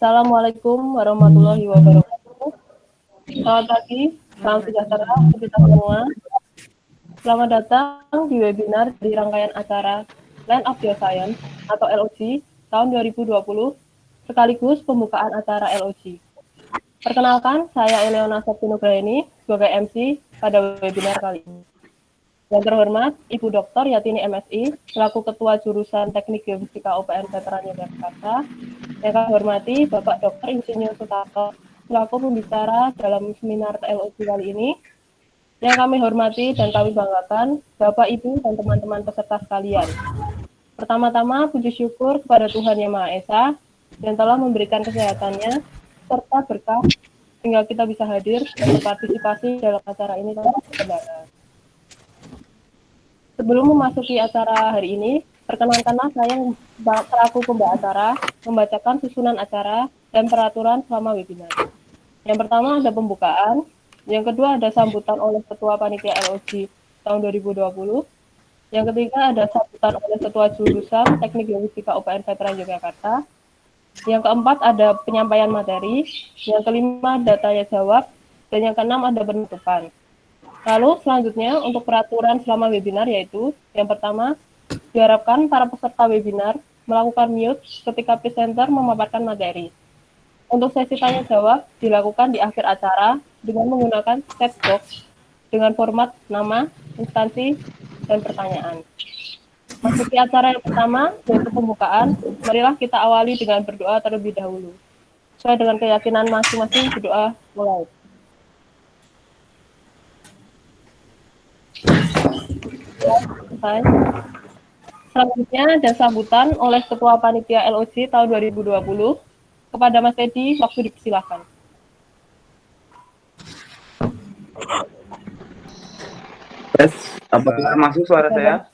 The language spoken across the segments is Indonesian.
Assalamualaikum warahmatullahi wabarakatuh. Selamat pagi, salam sejahtera untuk kita semua. Selamat datang di webinar di rangkaian acara Land of Geoscience atau LOG tahun 2020, sekaligus pembukaan acara LOG. Perkenalkan, saya Eleona Septinugraini sebagai MC pada webinar kali ini. Yang terhormat, Ibu Dr. Yatini MSI, selaku Ketua Jurusan Teknik Geofisika UPN Veteran Yogyakarta. Yang kami hormati, Bapak Dr. Insinyur Sutarto, selaku pembicara dalam seminar LOG kali ini. Yang kami hormati dan kami banggakan, Bapak, Ibu, dan teman-teman peserta sekalian. Pertama-tama, puji syukur kepada Tuhan Yang Maha Esa, yang telah memberikan kesehatannya, serta berkah, sehingga kita bisa hadir dan berpartisipasi dalam acara ini tanpa kendala. Sebelum memasuki acara hari ini, perkenankanlah saya selaku pembawa acara membacakan susunan acara dan peraturan selama webinar. Yang pertama ada pembukaan, yang kedua ada sambutan oleh Ketua Panitia LOG tahun 2020, yang ketiga ada sambutan oleh Ketua Jurusan Teknik Geofisika UPN Veteran Yogyakarta, yang keempat ada penyampaian materi, yang kelima ada tanya jawab, dan yang keenam ada penutupan. Lalu selanjutnya untuk peraturan selama webinar yaitu yang pertama, diharapkan para peserta webinar melakukan mute ketika presenter memaparkan materi. Untuk sesi tanya jawab dilakukan di akhir acara dengan menggunakan chat box dengan format nama, instansi, dan pertanyaan. Masuki acara yang pertama yaitu pembukaan, marilah kita awali dengan berdoa terlebih dahulu. Sesuai dengan keyakinan masing-masing, berdoa mulai. Selanjutnya ada sambutan oleh Ketua Panitia LOG tahun 2020. Kepada Mas Teddy, waktu dipersilakan. Tes, apakah masuk suara saya?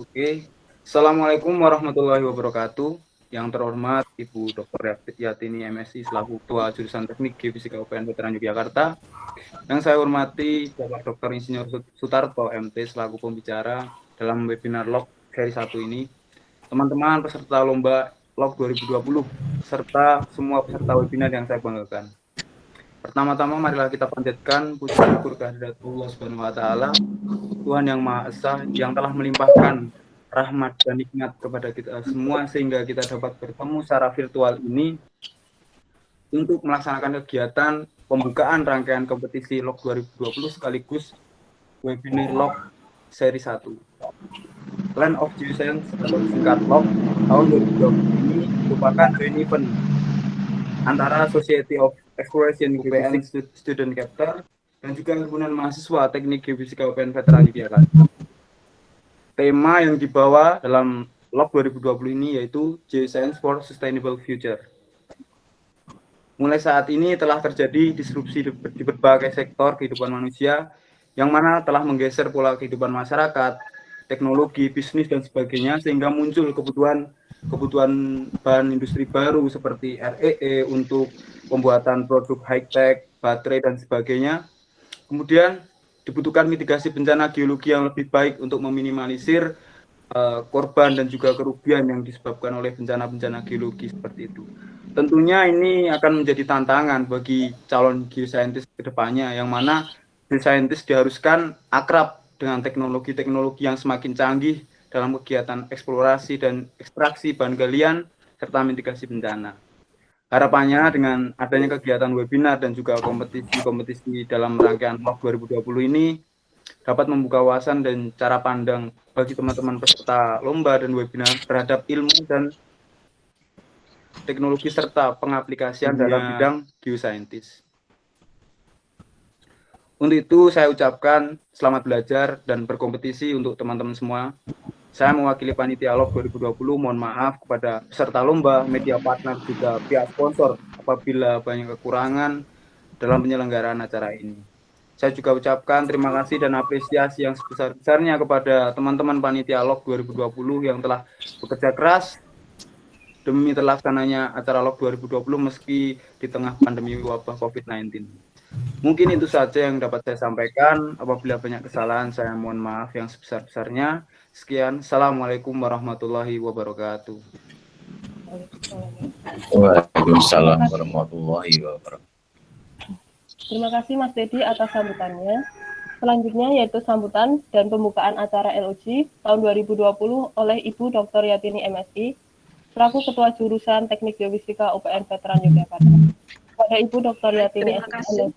Oke. Assalamualaikum warahmatullahi wabarakatuh. Yang terhormat Ibu Dr. Yatini MSI selaku Ketua Jurusan Teknik Geofisika UPN Veteran Yogyakarta. Yang saya hormati Bapak Dr. Insinyur Sutarto MT selaku pembicara dalam webinar LOG seri 1 ini. Teman-teman peserta lomba LOG 2020 serta semua peserta webinar yang saya banggakan. Pertama-tama marilah kita panjatkan puji syukur kehadirat Allah Subhanahu wa taala, Tuhan yang Maha Esa yang telah melimpahkan rahmat dan nikmat kepada kita semua sehingga kita dapat bertemu secara virtual ini untuk melaksanakan kegiatan pembukaan rangkaian kompetisi LOG 2020 sekaligus webinar LOG seri 1. Land of Geoscience atau singkat LOG tahun 2020 ini merupakan joint event antara Society of Exploration UPN Student Chapter dan juga himpunan mahasiswa Teknik Geofisika UPN Veteran Yogyakarta. Tema yang dibawa dalam LOG 2020 ini yaitu Geoscience for Sustainable Future. Mulai saat ini telah terjadi disrupsi di berbagai sektor kehidupan manusia yang mana telah menggeser pola kehidupan masyarakat, teknologi, bisnis, dan sebagainya sehingga muncul kebutuhan bahan industri baru seperti REE untuk pembuatan produk high-tech, baterai, dan sebagainya. Kemudian dibutuhkan mitigasi bencana geologi yang lebih baik untuk meminimalisir korban dan juga kerugian yang disebabkan oleh bencana-bencana geologi seperti itu. Tentunya ini akan menjadi tantangan bagi calon geoscientist ke depannya, yang mana geoscientist diharuskan akrab dengan teknologi-teknologi yang semakin canggih dalam kegiatan eksplorasi dan ekstraksi bahan galian serta mitigasi bencana. Harapannya dengan adanya kegiatan webinar dan juga kompetisi dalam rangkaian LOG 2020 ini dapat membuka wawasan dan cara pandang bagi teman-teman peserta lomba dan webinar terhadap ilmu dan teknologi serta pengaplikasian dalam bidang geoscientist. Untuk itu saya ucapkan selamat belajar dan berkompetisi untuk teman-teman semua. Saya mewakili Panitia LOG 2020, mohon maaf kepada peserta lomba, media partner, juga pihak sponsor apabila banyak kekurangan dalam penyelenggaraan acara ini. Saya juga ucapkan terima kasih dan apresiasi yang sebesar-besarnya kepada teman-teman Panitia LOG 2020 yang telah bekerja keras demi terlaksananya acara LOG 2020 meski di tengah pandemi wabah COVID-19. Mungkin itu saja yang dapat saya sampaikan. Apabila banyak kesalahan, saya mohon maaf yang sebesar-besarnya. Sekian. Assalamualaikum warahmatullahi wabarakatuh. Waalaikumsalam warahmatullahi wabarakatuh. Terima kasih Mas Dedi atas sambutannya. Selanjutnya yaitu sambutan dan pembukaan acara LOG tahun 2020 oleh Ibu Dr. Yatini MSI, selaku Ketua Jurusan Teknik Geofisika UPN Veteran Yogyakarta. Kepada Ibu Dr. Yatini MSI,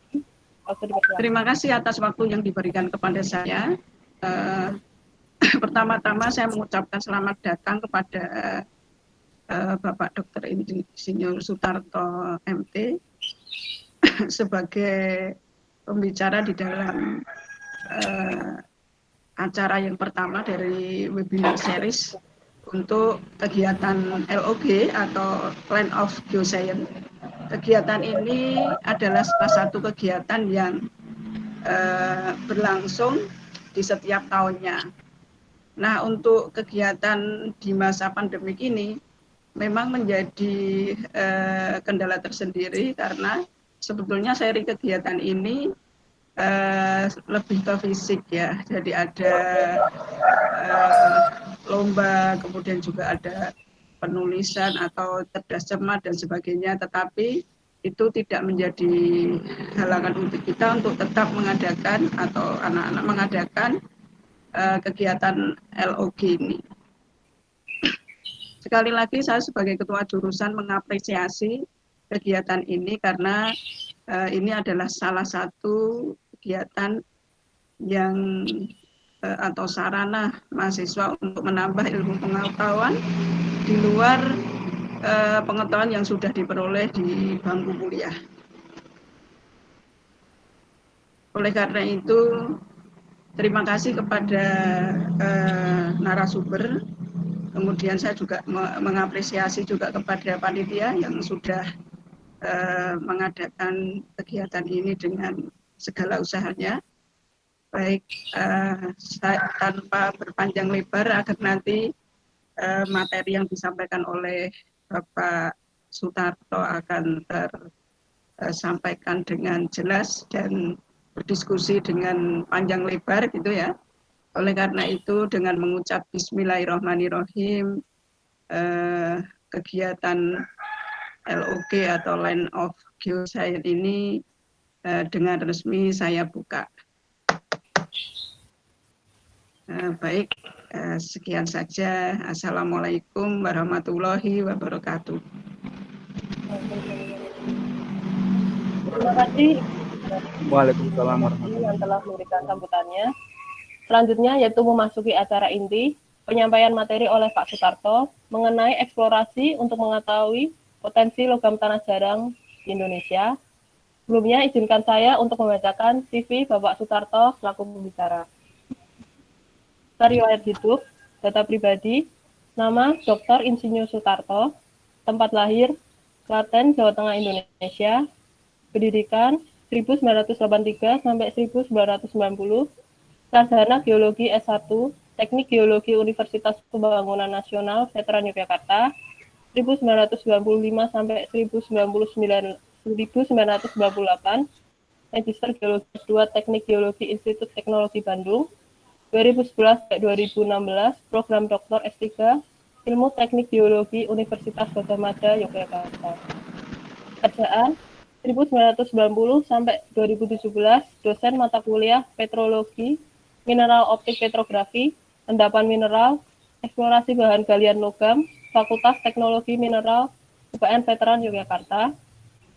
terima kasih atas waktu yang diberikan kepada saya. Pertama-tama saya mengucapkan selamat datang kepada Bapak Dr. Insinyur Sutarto MT sebagai pembicara di dalam acara yang pertama dari webinar series untuk kegiatan LOG atau Land of Geoscience. Kegiatan ini adalah salah satu kegiatan yang berlangsung di setiap tahunnya. Nah, untuk kegiatan di masa pandemik ini memang menjadi kendala tersendiri karena sebetulnya seri kegiatan ini lebih ke fisik ya. Jadi ada lomba, kemudian juga ada penulisan atau cerdas cermat dan sebagainya, tetapi itu tidak menjadi halangan untuk kita untuk tetap mengadakan atau anak-anak mengadakan kegiatan LOG ini. Sekali lagi saya sebagai ketua jurusan mengapresiasi kegiatan ini karena ini adalah salah satu kegiatan yang atau sarana mahasiswa untuk menambah ilmu pengetahuan di luar pengetahuan yang sudah diperoleh di bangku kuliah. Oleh karena itu, terima kasih kepada narasumber. Kemudian saya juga mengapresiasi juga kepada panitia yang sudah mengadakan kegiatan ini dengan segala usahanya. Baik, tanpa berpanjang lebar agar nanti materi yang disampaikan oleh Bapak Sutarto akan tersampaikan dengan jelas dan berdiskusi dengan panjang lebar gitu ya. Oleh karena itu dengan mengucap Bismillahirrahmanirrahim, kegiatan LOG atau Land of Geoscience ini dengan resmi saya buka. Baik, sekian saja. Assalamualaikum warahmatullahi wabarakatuh. Terima kasih Waalaikumsalam warahmatullahi yang telah memberikan sambutannya. Selanjutnya yaitu memasuki acara inti, penyampaian materi oleh Pak Sutarto mengenai eksplorasi untuk mengetahui potensi logam tanah jarang di Indonesia. Sebelumnya izinkan saya untuk membacakan CV Bapak Sutarto selaku pembicara. Riwayat hidup, data pribadi, nama Dr. Insinyur Sutarto, tempat lahir Klaten, Jawa Tengah, Indonesia, pendidikan 1983 sampai 1990, sarjana geologi S1, Teknik Geologi Universitas Pembangunan Nasional Veteran Yogyakarta, 1995 sampai 1998, Magister Geologi S2 Teknik Geologi Institut Teknologi Bandung, 2011-2016, program Dr. S3, Ilmu Teknik Geologi Universitas Gadjah Mada, Yogyakarta. Kerjaan 1990 sampai 2017, dosen mata kuliah Petrologi, Mineral Optik Petrografi, Endapan Mineral, Eksplorasi Bahan Galian Logam, Fakultas Teknologi Mineral, UPN Veteran Yogyakarta.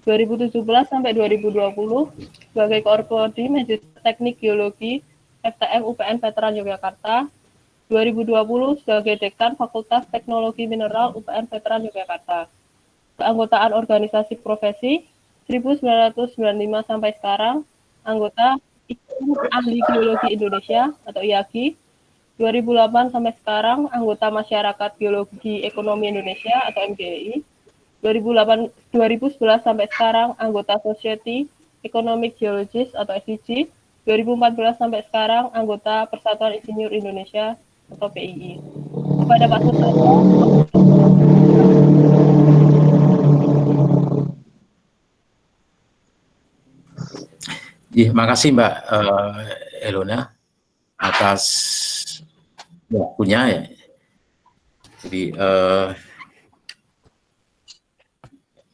2017 sampai 2020 sebagai Koordinator Magister Teknik Geologi FTM UPN Veteran Yogyakarta, 2020 sebagai Dekan Fakultas Teknologi Mineral UPN Veteran Yogyakarta. Keanggotaan organisasi profesi 1995 sampai sekarang, anggota Ikatan Ahli Geologi Indonesia atau IAGI, 2008 sampai sekarang anggota Masyarakat Geologi Ekonomi Indonesia atau MGEI, 2011 sampai sekarang anggota Society Economic Geologist atau SEG, 2014 sampai sekarang anggota Persatuan Insinyur Indonesia atau PII. Kepada Pak Sutarto, Ya, makasih Mbak Elona atas waktunya ya. Jadi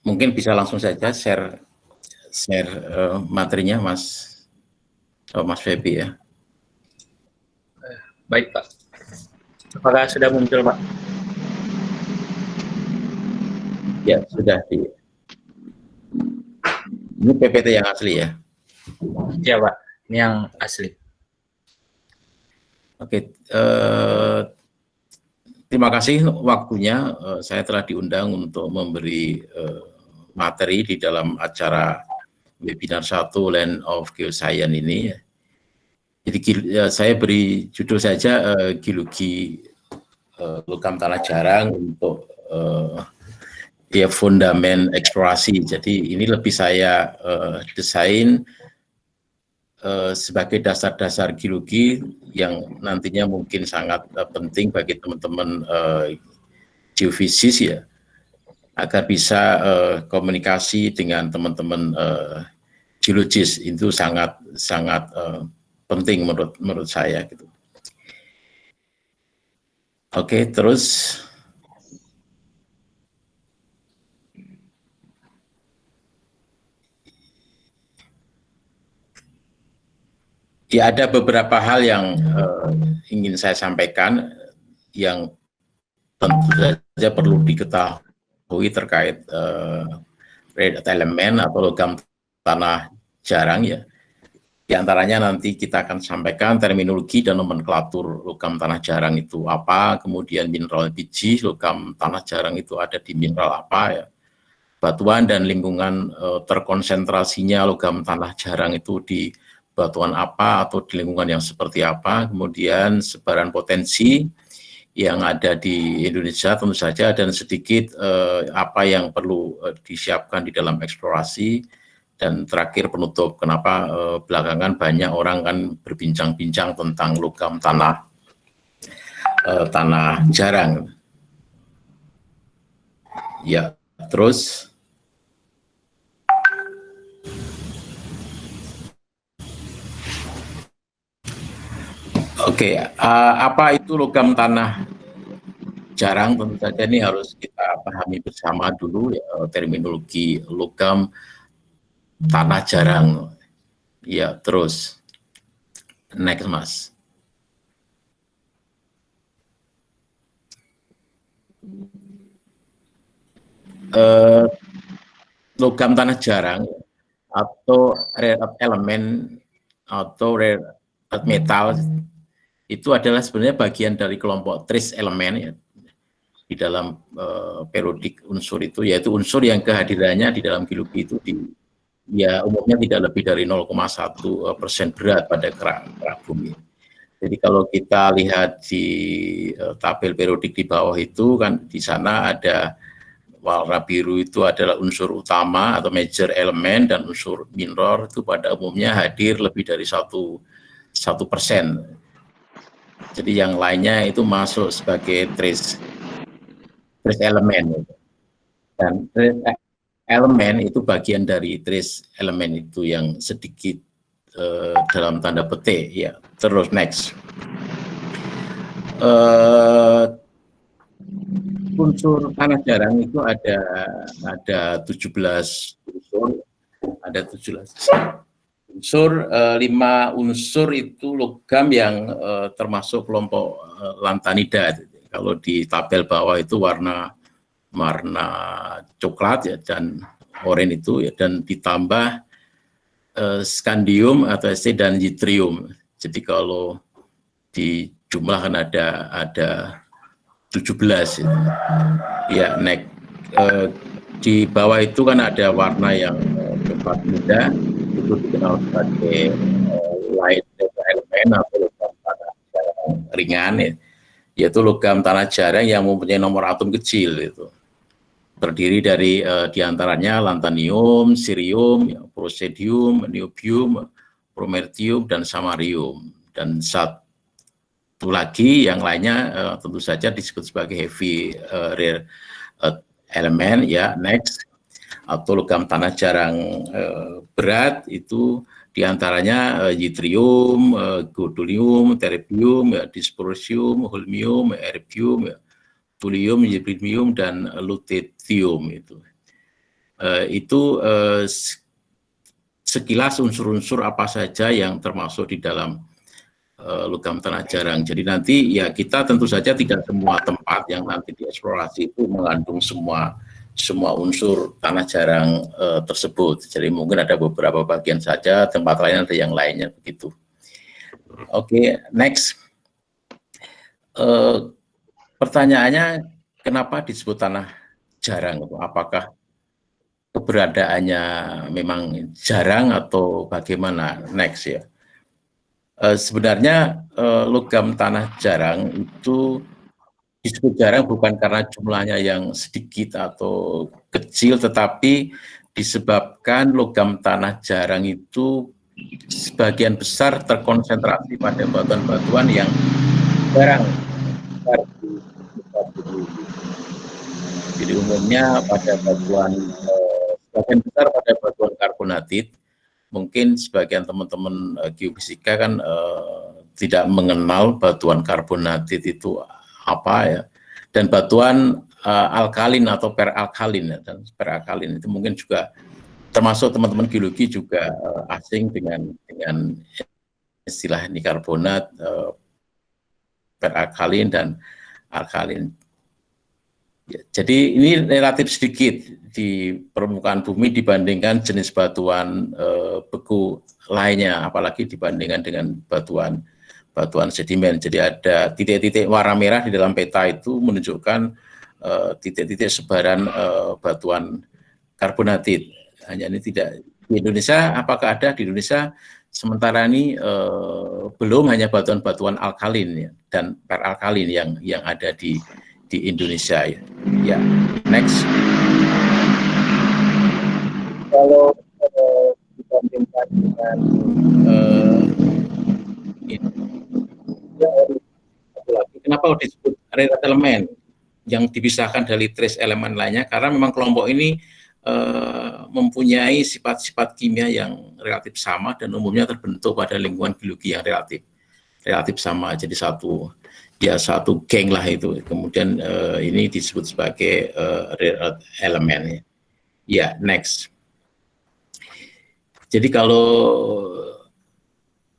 mungkin bisa langsung saja share materinya Mas Febi ya. Baik Pak. Apakah sudah muncul Pak? Ya, sudah di. Ini PPT yang asli ya. Ya Pak, ini yang asli. Oke, terima kasih waktunya. Saya telah diundang untuk memberi materi di dalam acara webinar 1 Land of Geoscience ini. Jadi saya beri judul saja geologi logam tanah jarang untuk ya fundamen eksplorasi. Jadi ini lebih saya desain sebagai dasar-dasar geologi yang nantinya mungkin sangat penting bagi teman-teman geofisis ya, agar bisa komunikasi dengan teman-teman geologis. Itu sangat penting menurut saya gitu. Oke, terus ya ada beberapa hal yang ingin saya sampaikan yang tentu saja perlu diketahui terkait rare earth elemen atau logam tanah jarang ya. Di antaranya nanti kita akan sampaikan terminologi dan nomenklatur logam tanah jarang itu apa, kemudian mineral biji logam tanah jarang itu ada di mineral apa ya, batuan dan lingkungan terkonsentrasinya logam tanah jarang itu di batuan apa atau di lingkungan yang seperti apa, kemudian sebaran potensi yang ada di Indonesia tentu saja, dan sedikit apa yang perlu disiapkan di dalam eksplorasi, dan terakhir penutup kenapa belakangan banyak orang kan berbincang-bincang tentang logam tanah jarang. Ya, terus oke, apa itu logam tanah jarang? Tentu saja ini harus kita pahami bersama dulu ya, terminologi logam tanah jarang. Ya, terus next Mas. Logam tanah jarang atau rare earth elemen atau rare earth metal itu adalah sebenarnya bagian dari kelompok trace elemen ya, di dalam periodik unsur itu, yaitu unsur yang kehadirannya di dalam geologi itu ya umumnya tidak lebih dari 0,1% berat pada kerak bumi. Jadi kalau kita lihat di tabel periodik di bawah itu kan di sana ada warna biru itu adalah unsur utama atau major elemen, dan unsur minor itu pada umumnya hadir lebih dari 1%. Jadi yang lainnya itu masuk sebagai trace elemen. Dan trace elemen itu bagian dari trace elemen itu yang sedikit dalam tanda petik ya. Terus next. Unsur tanah jarang itu ada 17 unsur, ada 17 unsur, 5 unsur itu logam yang termasuk kelompok lantanida. Kalau di tabel bawah itu warna coklat ya, dan oranye itu ya, dan ditambah scandium atau Sc dan yttrium. Jadi kalau di jumlah kan ada 17 ya. Next, di bawah itu kan ada warna yang coklat muda, itu dikenal sebagai light elemen atau logam tanah jarang ringan ya, yaitu logam tanah jarang yang mempunyai nomor atom kecil itu. Terdiri dari diantaranya lantanium, cerium, ya, prosedium, niobium, promertium, dan samarium. Dan satu lagi yang lainnya tentu saja disebut sebagai heavy rare element ya. Next, atau logam tanah jarang berat itu Di antaranya yttrium, gadolinium, terbium, dysprosium, holmium, erbium, thulium, yttrium, dan lutetium itu. Sekilas unsur-unsur apa saja yang termasuk di dalam logam tanah jarang. Jadi nanti ya kita tentu saja tidak semua tempat yang nanti dieksplorasi itu mengandung semua unsur tanah jarang tersebut. Jadi mungkin ada beberapa bagian saja, tempat lain ada yang lainnya begitu. Oke, next. Pertanyaannya, kenapa disebut tanah jarang? Apakah keberadaannya memang jarang atau bagaimana? Next ya. Sebenarnya logam tanah jarang itu disebut jarang bukan karena jumlahnya yang sedikit atau kecil, tetapi disebabkan logam tanah jarang itu sebagian besar terkonsentrasi pada batuan-batuan yang jarang. Jadi umumnya pada batuan, sebagian besar pada batuan karbonatit. Mungkin sebagian teman-teman geofisika kan tidak mengenal batuan karbonatit itu apa ya, dan batuan alkalin atau peralkalin ya, dan peralkalin itu mungkin juga termasuk teman-teman geologi juga asing dengan istilah ini karbonat, peralkalin dan alkalin. Ya, jadi ini relatif sedikit di permukaan bumi dibandingkan jenis batuan beku lainnya, apalagi dibandingkan dengan batuan sedimen. Jadi ada titik-titik warna merah di dalam peta itu menunjukkan titik-titik sebaran batuan karbonatit. Hanya ini tidak di Indonesia. Apakah ada di Indonesia? Sementara ini belum, hanya batuan-batuan alkalin ya, dan peralkalin yang ada di Indonesia ya. Ya, next. Kalau dibandingkan dengan kenapa disebut rare elemen yang dipisahkan dari trace elemen lainnya? Karena memang kelompok ini mempunyai sifat-sifat kimia yang relatif sama dan umumnya terbentuk pada lingkungan geologi yang relatif sama. Jadi satu geng lah itu. Kemudian ini disebut sebagai rare elemen. Ya, next. Jadi kalau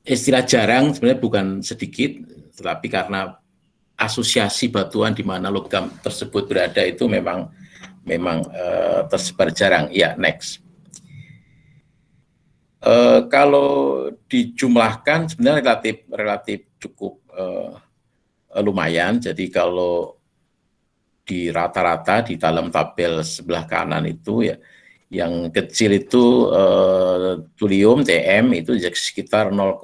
istilah jarang sebenarnya bukan sedikit, tetapi karena asosiasi batuan di mana logam tersebut berada itu memang tersebar jarang. Ya, next. Kalau dijumlahkan sebenarnya relatif cukup lumayan. Jadi kalau di rata-rata di dalam tabel sebelah kanan itu ya, yang kecil itu thulium TM itu sekitar 0,5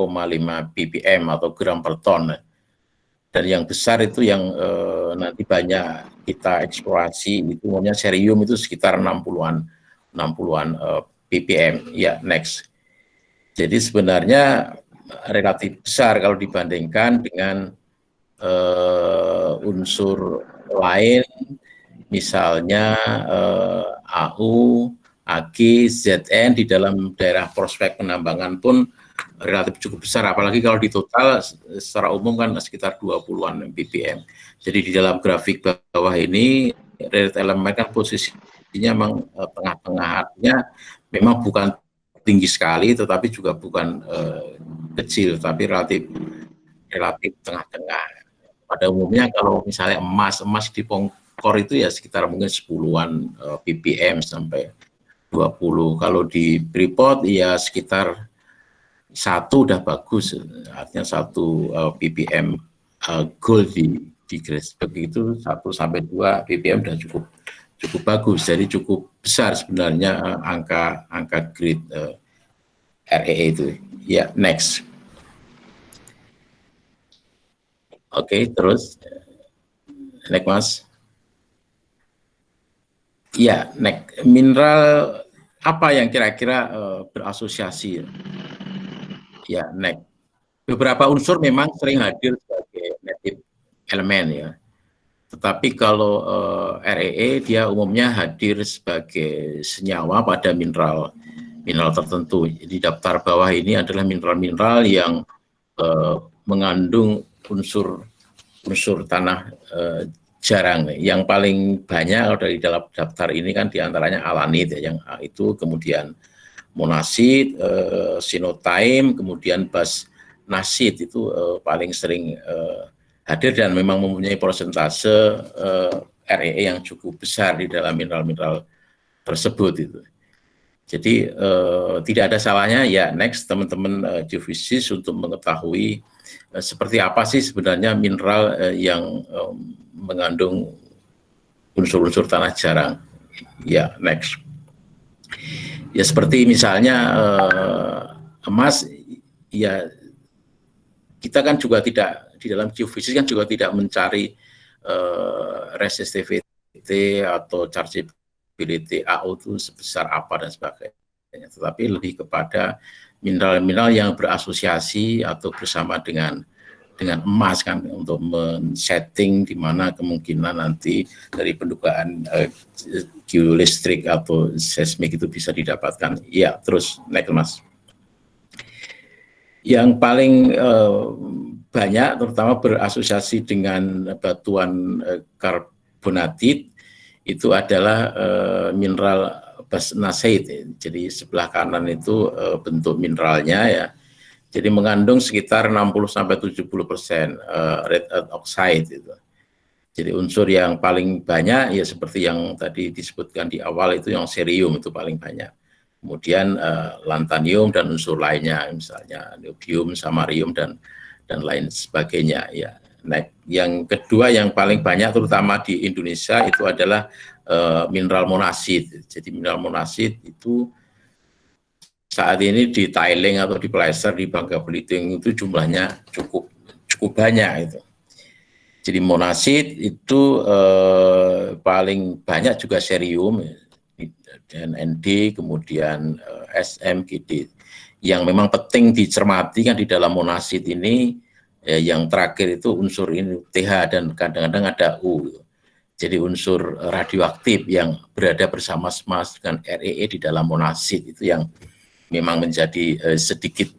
ppm atau gram per ton. Dan yang besar itu yang nanti banyak kita eksplorasi itu umumnya cerium itu sekitar 60-an ppm. Ya, next. Jadi sebenarnya relatif besar kalau dibandingkan dengan unsur lain, misalnya AU, AG, ZN di dalam daerah prospek penambangan pun relatif cukup besar, apalagi kalau di total secara umum kan sekitar 20-an ppm. Jadi di dalam grafik bawah ini rare elemen kan posisinya memang tengah-tengah, artinya memang bukan tinggi sekali tetapi juga bukan kecil, tapi relatif tengah-tengah. Pada umumnya kalau misalnya emas di Pongkor itu ya sekitar mungkin 10-an ppm sampai 20. Kalau di Freeport ya sekitar 1 udah bagus, artinya 1 ppm gold di Grassberg itu 1 sampai 2 ppm udah cukup bagus. Jadi cukup besar sebenarnya angka grade REE itu. Ya, next. Oke, terus next Mas. Ya, next. Mineral apa yang kira-kira berasosiasi? Ya, next. Beberapa unsur memang sering hadir sebagai native elemen ya. Tetapi kalau REE dia umumnya hadir sebagai senyawa pada mineral mineral tertentu. Di daftar bawah ini adalah mineral-mineral yang mengandung unsur tanah jarang. Yang paling banyak dari dalam daftar ini kan diantaranya alanit, yang itu, kemudian monasit, sinotaim, kemudian basnasit itu paling sering hadir dan memang mempunyai persentase REE yang cukup besar di dalam mineral-mineral tersebut itu. Jadi tidak ada salahnya ya next teman-teman geofisis untuk mengetahui seperti apa sih sebenarnya mineral yang mengandung unsur-unsur tanah jarang. Ya next. Ya seperti misalnya emas, ya kita kan juga tidak di dalam geofisis kan juga tidak mencari resistivity atau chargeability AO itu sebesar apa dan sebagainya, tetapi lebih kepada mineral-mineral yang berasosiasi atau bersama dengan emas kan, untuk men-setting di mana kemungkinan nanti dari pendugaan geolistrik atau seismik itu bisa didapatkan. Ya, terus naik Mas. Yang paling banyak terutama berasosiasi dengan batuan karbonatit itu adalah mineral basnaseit. Jadi sebelah kanan itu bentuk mineralnya ya. Jadi mengandung sekitar 60-70% red earth oxide itu. Jadi unsur yang paling banyak ya seperti yang tadi disebutkan di awal itu yang cerium itu paling banyak. Kemudian lantanium dan unsur lainnya misalnya niobium, samarium dan lain sebagainya ya. Nah, yang kedua yang paling banyak terutama di Indonesia itu adalah mineral monasit. Jadi mineral monasit itu saat ini di tiling atau di placer di Bangka Belitung itu jumlahnya cukup banyak itu. Jadi monasit itu paling banyak juga cerium dan ND, kemudian SM, GD. Yang memang penting dicermati kan di dalam monasit ini yang terakhir itu unsur ini TH dan kadang-kadang ada U. Jadi unsur radioaktif yang berada bersama-sama dengan REE di dalam monasit itu yang memang menjadi sedikit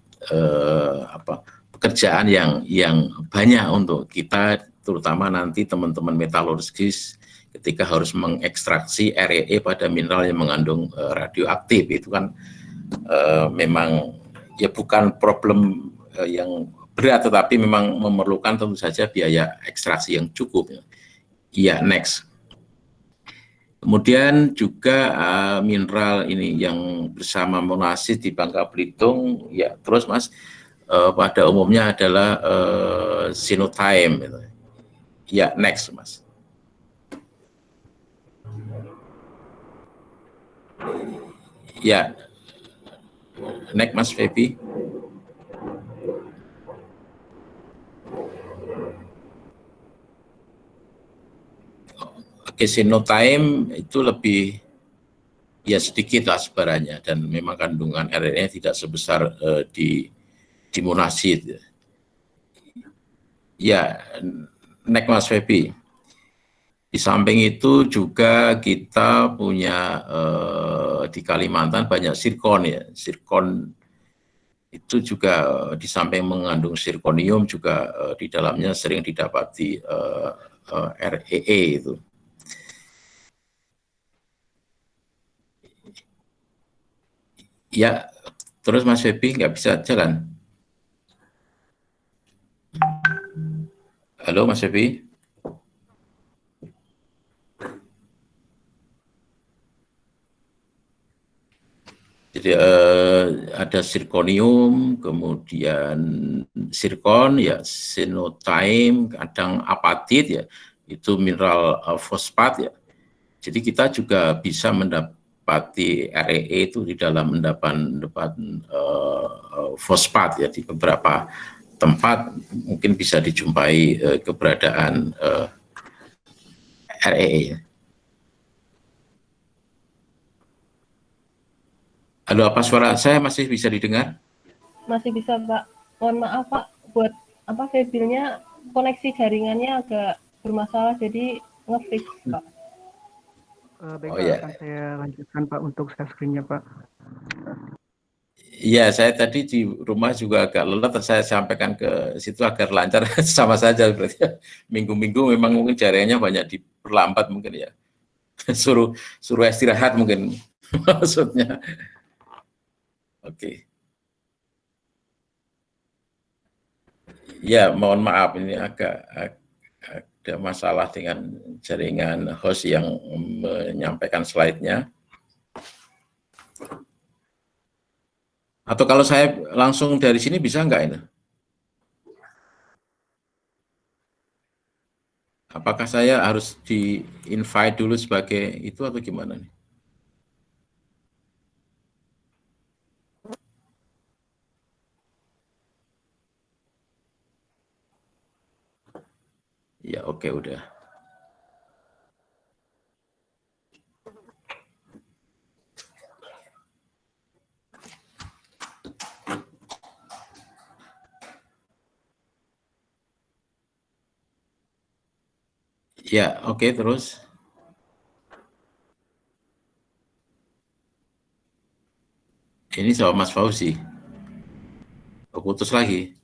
pekerjaan yang banyak untuk kita, terutama nanti teman-teman metalurgis ketika harus mengekstraksi REE pada mineral yang mengandung radioaktif. Itu kan memang ya bukan problem yang berat, tetapi memang memerlukan tentu saja biaya ekstraksi yang cukup. Ya, next. Kemudian juga mineral ini yang bersama monasit di Bangka Belitung, ya terus Mas, pada umumnya adalah sinotaim. Ya, next Mas. Ya, next Mas Febi. Oke, sinotaim itu lebih ya sedikit lah sebarannya dan memang kandungan RNA tidak sebesar di monasit. Ya, next Mas Febi. Di samping itu juga kita punya di Kalimantan banyak zirkon ya. Zirkon itu juga di samping mengandung zirkonium juga di dalamnya sering didapati REE itu. Ya, terus Mas Febi nggak bisa jalan. Halo Mas Febi. Jadi ada zirkonium, kemudian zirkon, ya sinotaim, kadang apatit ya, itu mineral fosfat ya. Jadi kita juga bisa mendapati REE itu di dalam endapan fosfat ya, di beberapa tempat mungkin bisa dijumpai keberadaan REE ya. Halo, apa suara saya masih bisa didengar? Masih bisa Pak. Mohon maaf Pak, buat Febilnya koneksi jaringannya agak bermasalah jadi nge-fix Pak. Baik, Oh, ya. akan saya lanjutkan Pak untuk share screen-nya Pak. Iya, saya tadi di rumah juga agak lelah, terus saya sampaikan ke situ agar lancar, sama saja berarti. Minggu-minggu memang mungkin jaringannya banyak diperlambat mungkin ya. Suruh istirahat mungkin maksudnya. Oke. Ya, mohon maaf ini agak ada masalah dengan jaringan host yang menyampaikan slide-nya. Atau kalau saya langsung dari sini bisa nggak ini? Apakah saya harus di-invite dulu sebagai itu atau gimana nih? Ya, oke, udah. Ya, oke, terus. Ini sama Mas Fauzi. Oh, putus lagi.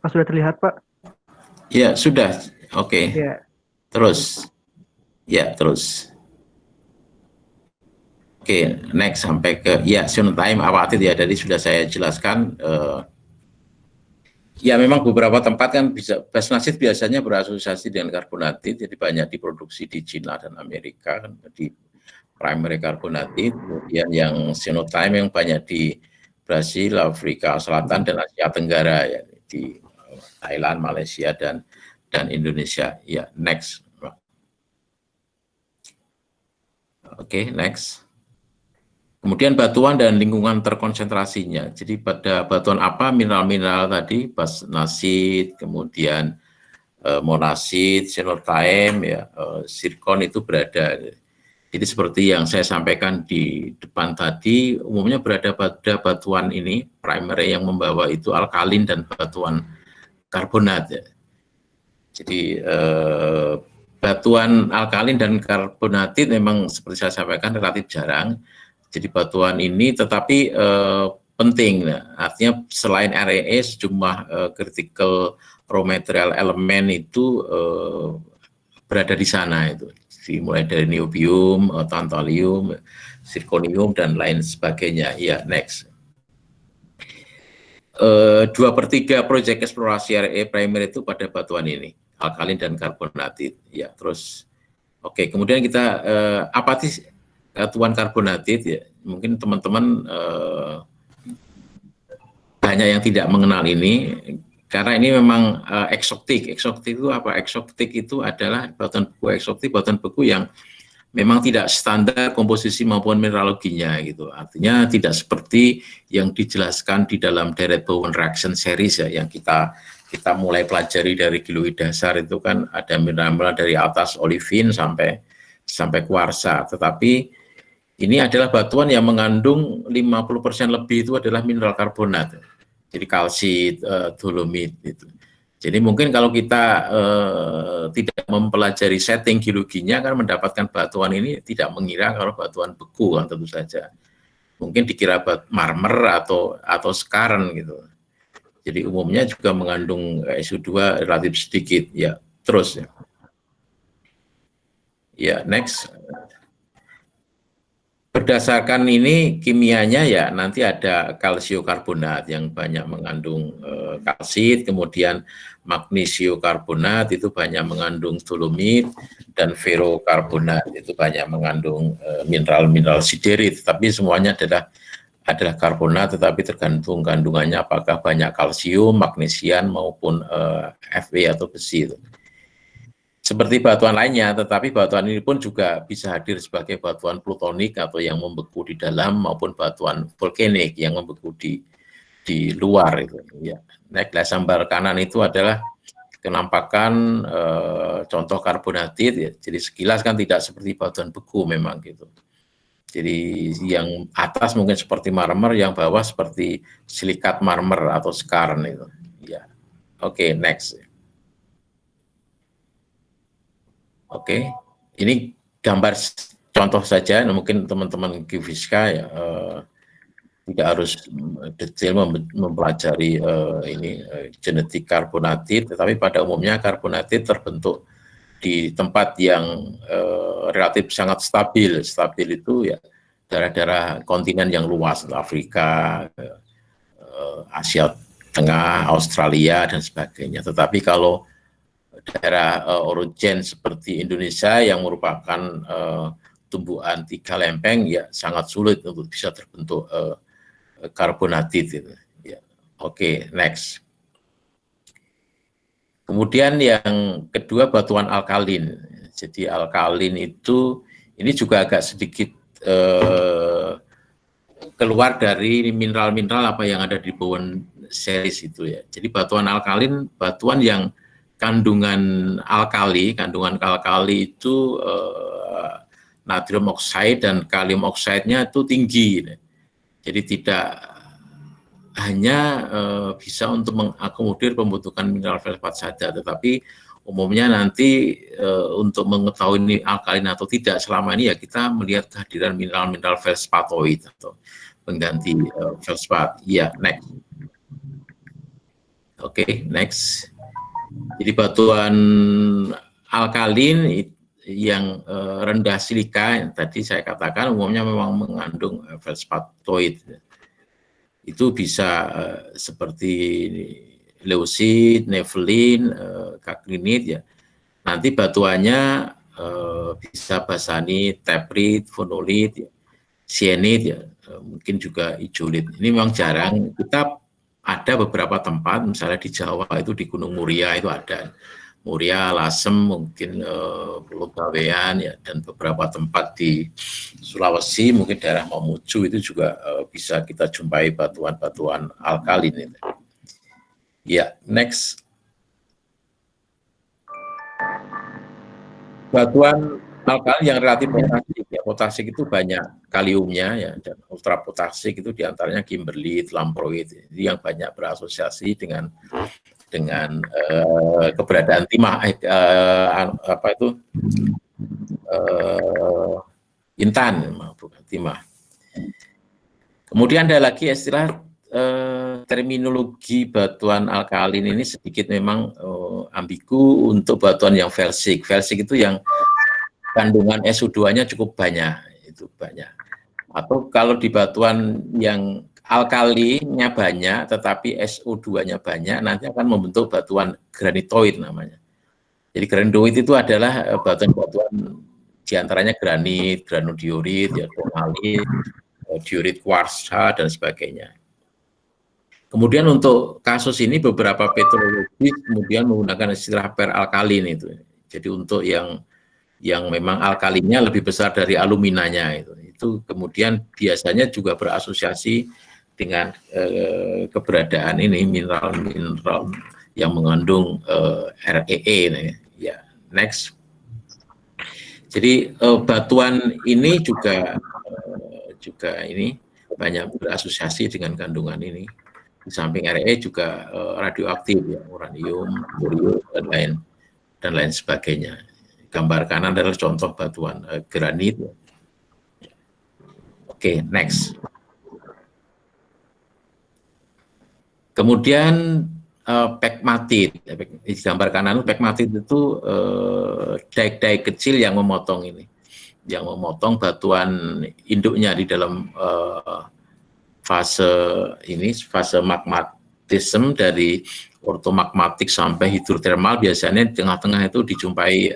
Apa sudah terlihat, Pak? Ya, sudah. Oke. Ya. Terus. Ya, terus. Oke, next sampai ke ya time awatit ya, tadi sudah saya jelaskan. Ya, memang beberapa tempat kan bisa Basnasid biasanya berasosiasi dengan karbonatit, jadi banyak diproduksi di Cina dan Amerika kan, di primary karbonatit. Kemudian yang time yang banyak di Brasil, Afrika Selatan dan Asia Tenggara ya, di Thailand, Malaysia dan Indonesia. Ya, next. Oke, next. Kemudian batuan dan lingkungan terkonsentrasinya. Jadi pada batuan apa mineral-mineral tadi, basnasit, kemudian monasit, xenotime, ya, zirkon itu berada. Jadi seperti yang saya sampaikan di depan tadi, umumnya berada pada batuan ini, primary yang membawa itu alkalin dan batuan karbonat. Ya. Jadi batuan alkalin dan karbonatit memang seperti saya sampaikan relatif jarang. Jadi batuan ini tetapi penting, artinya selain REE sejumlah critical raw material elemen itu berada di sana itu, dimulai dari niobium, tantalium, zirconium dan lain sebagainya. Ya, next. 2/3 proyek eksplorasi REE primer itu pada batuan ini, alkalin dan karbonatit. Ya, terus oke, kemudian kita apatis batuan karbonatit ya, mungkin teman-teman banyak yang tidak mengenal ini karena ini memang eksotik. Eksotik itu apa? Eksotik itu adalah batuan beku eksotik, batuan beku yang memang tidak standar komposisi maupun mineraloginya gitu. Artinya tidak seperti yang dijelaskan di dalam direct Bowen reaction series ya, yang kita mulai pelajari dari geologi dasar itu kan ada mineral dari atas olivin sampai kuarsa, tetapi ini adalah batuan yang mengandung 50% lebih itu adalah mineral karbonat. Jadi kalsit, dolomit itu. Jadi mungkin kalau kita tidak mempelajari setting geologinya kan mendapatkan batuan ini tidak mengira kalau batuan beku kan tentu saja. Mungkin dikira marmer atau skarn gitu. Jadi umumnya juga mengandung SO2 relatif sedikit ya. Terus ya. Ya, next. Berdasarkan ini kimianya ya nanti ada kalsiokarbonat yang banyak mengandung kalsit, kemudian magnesiokarbonat itu banyak mengandung dolomit, dan ferokarbonat itu banyak mengandung mineral-mineral siderit. Tapi semuanya adalah karbonat, tetapi tergantung kandungannya apakah banyak kalsium, magnesium maupun Fe atau besi. seperti batuan lainnya, tetapi batuan ini pun juga bisa hadir sebagai batuan plutonik atau yang membeku di dalam maupun batuan vulkanik yang membeku di luar itu. Ya. Nah, gambar kanan itu adalah kenampakan contoh karbonatit. Ya. Jadi sekilas kan tidak seperti batuan beku memang gitu. Jadi yang atas mungkin seperti marmer, yang bawah seperti silikat marmer atau skarn itu. Ya. Oke, next. Oke, ini gambar contoh saja. Mungkin teman-teman geofisika ya, tidak harus detail mempelajari genetik karbonatit, tetapi pada umumnya karbonatit terbentuk di tempat yang relatif sangat stabil. Stabil itu ya daerah-daerah kontinen yang luas, Afrika, Asia Tengah, Australia dan sebagainya. Tetapi kalau daerah orogen seperti Indonesia yang merupakan tumbuhan 3 lempeng ya sangat sulit untuk bisa terbentuk karbonatit itu. Ya. Oke, next. Kemudian yang kedua batuan alkalin. Jadi alkalin itu ini juga agak sedikit keluar dari mineral-mineral apa yang ada di Bowen series itu ya. Jadi batuan alkalin batuan yang kandungan alkali itu natrium oxide dan kalium oxide-nya itu tinggi. Jadi tidak hanya bisa untuk mengakomodir pembentukan mineral felspat saja, tetapi umumnya nanti untuk mengetahui ini alkalin atau tidak selama ini ya kita melihat kehadiran mineral-mineral felspatoid atau pengganti felspat. Ya, next. Oke, next. Jadi batuan alkalin yang rendah silika yang tadi saya katakan umumnya memang mengandung felspatoid. Itu bisa seperti leucit, nephelin, kakrinit ya. Nanti batuannya bisa basanit, teprit, fonolit, ya, sienit ya, mungkin juga ijolit. Ini memang jarang. Kita ada beberapa tempat, misalnya di Jawa itu di Gunung Muria itu ada. Muria, Lasem, mungkin Pulau Bawean ya, dan beberapa tempat di Sulawesi, mungkin daerah Mamuju itu juga bisa kita jumpai batuan-batuan alkalin itu. Ya, next. Batuan alkalin yang relatif potasik, ya, potasik itu banyak kaliumnya ya, dan ultrapotasik itu diantaranya kimberlit, lamproid, yang banyak berasosiasi dengan keberadaan timah, intan, bukan timah. Kemudian ada lagi istilah terminologi batuan alkalin ini sedikit memang ambigu untuk batuan yang felsik. Felsik itu yang kandungan SO2-nya cukup banyak, itu banyak. Atau kalau di batuan yang alkalinya banyak, tetapi SO2-nya banyak, nanti akan membentuk batuan granitoid namanya. Jadi granitoid itu adalah batuan-batuan diantaranya granit, granodiorit, ya, tourmalit, diorit kuarsa dan sebagainya. Kemudian untuk kasus ini beberapa petrologis kemudian menggunakan istilah peralkalin itu. Jadi untuk yang memang alkalinnya lebih besar dari aluminanya itu kemudian biasanya juga berasosiasi dengan keberadaan ini mineral-mineral yang mengandung REE. Ya, next. Jadi batuan ini juga ini banyak berasosiasi dengan kandungan ini. Di samping RE juga radioaktif ya, uranium, thorium dan lain sebagainya. Gambar kanan adalah contoh batuan granit. Oke, next. Kemudian pegmatit. Di gambar kanan pegmatit itu daik-daik kecil yang memotong ini, yang memotong batuan induknya di dalam fase magmatisme dari ortomagmatik sampai hidrotermal. Biasanya di tengah-tengah itu dijumpai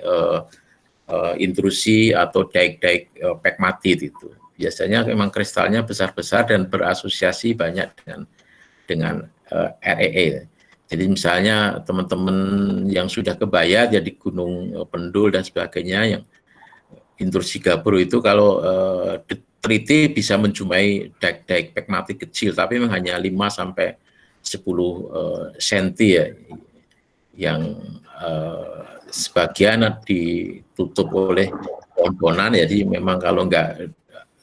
intrusi atau daik-daik pegmatit itu. Biasanya memang kristalnya besar-besar dan berasosiasi banyak dengan REE. Jadi misalnya teman-teman yang sudah ke Bayat, ya di Gunung Pendul dan sebagainya, yang intrusi gabur itu kalau diteliti bisa menjumpai daik-daik pegmatik kecil, tapi memang hanya 5 sampai 10 senti ya, yang sebagian ditutup oleh pohon-pohonan, jadi memang kalau nggak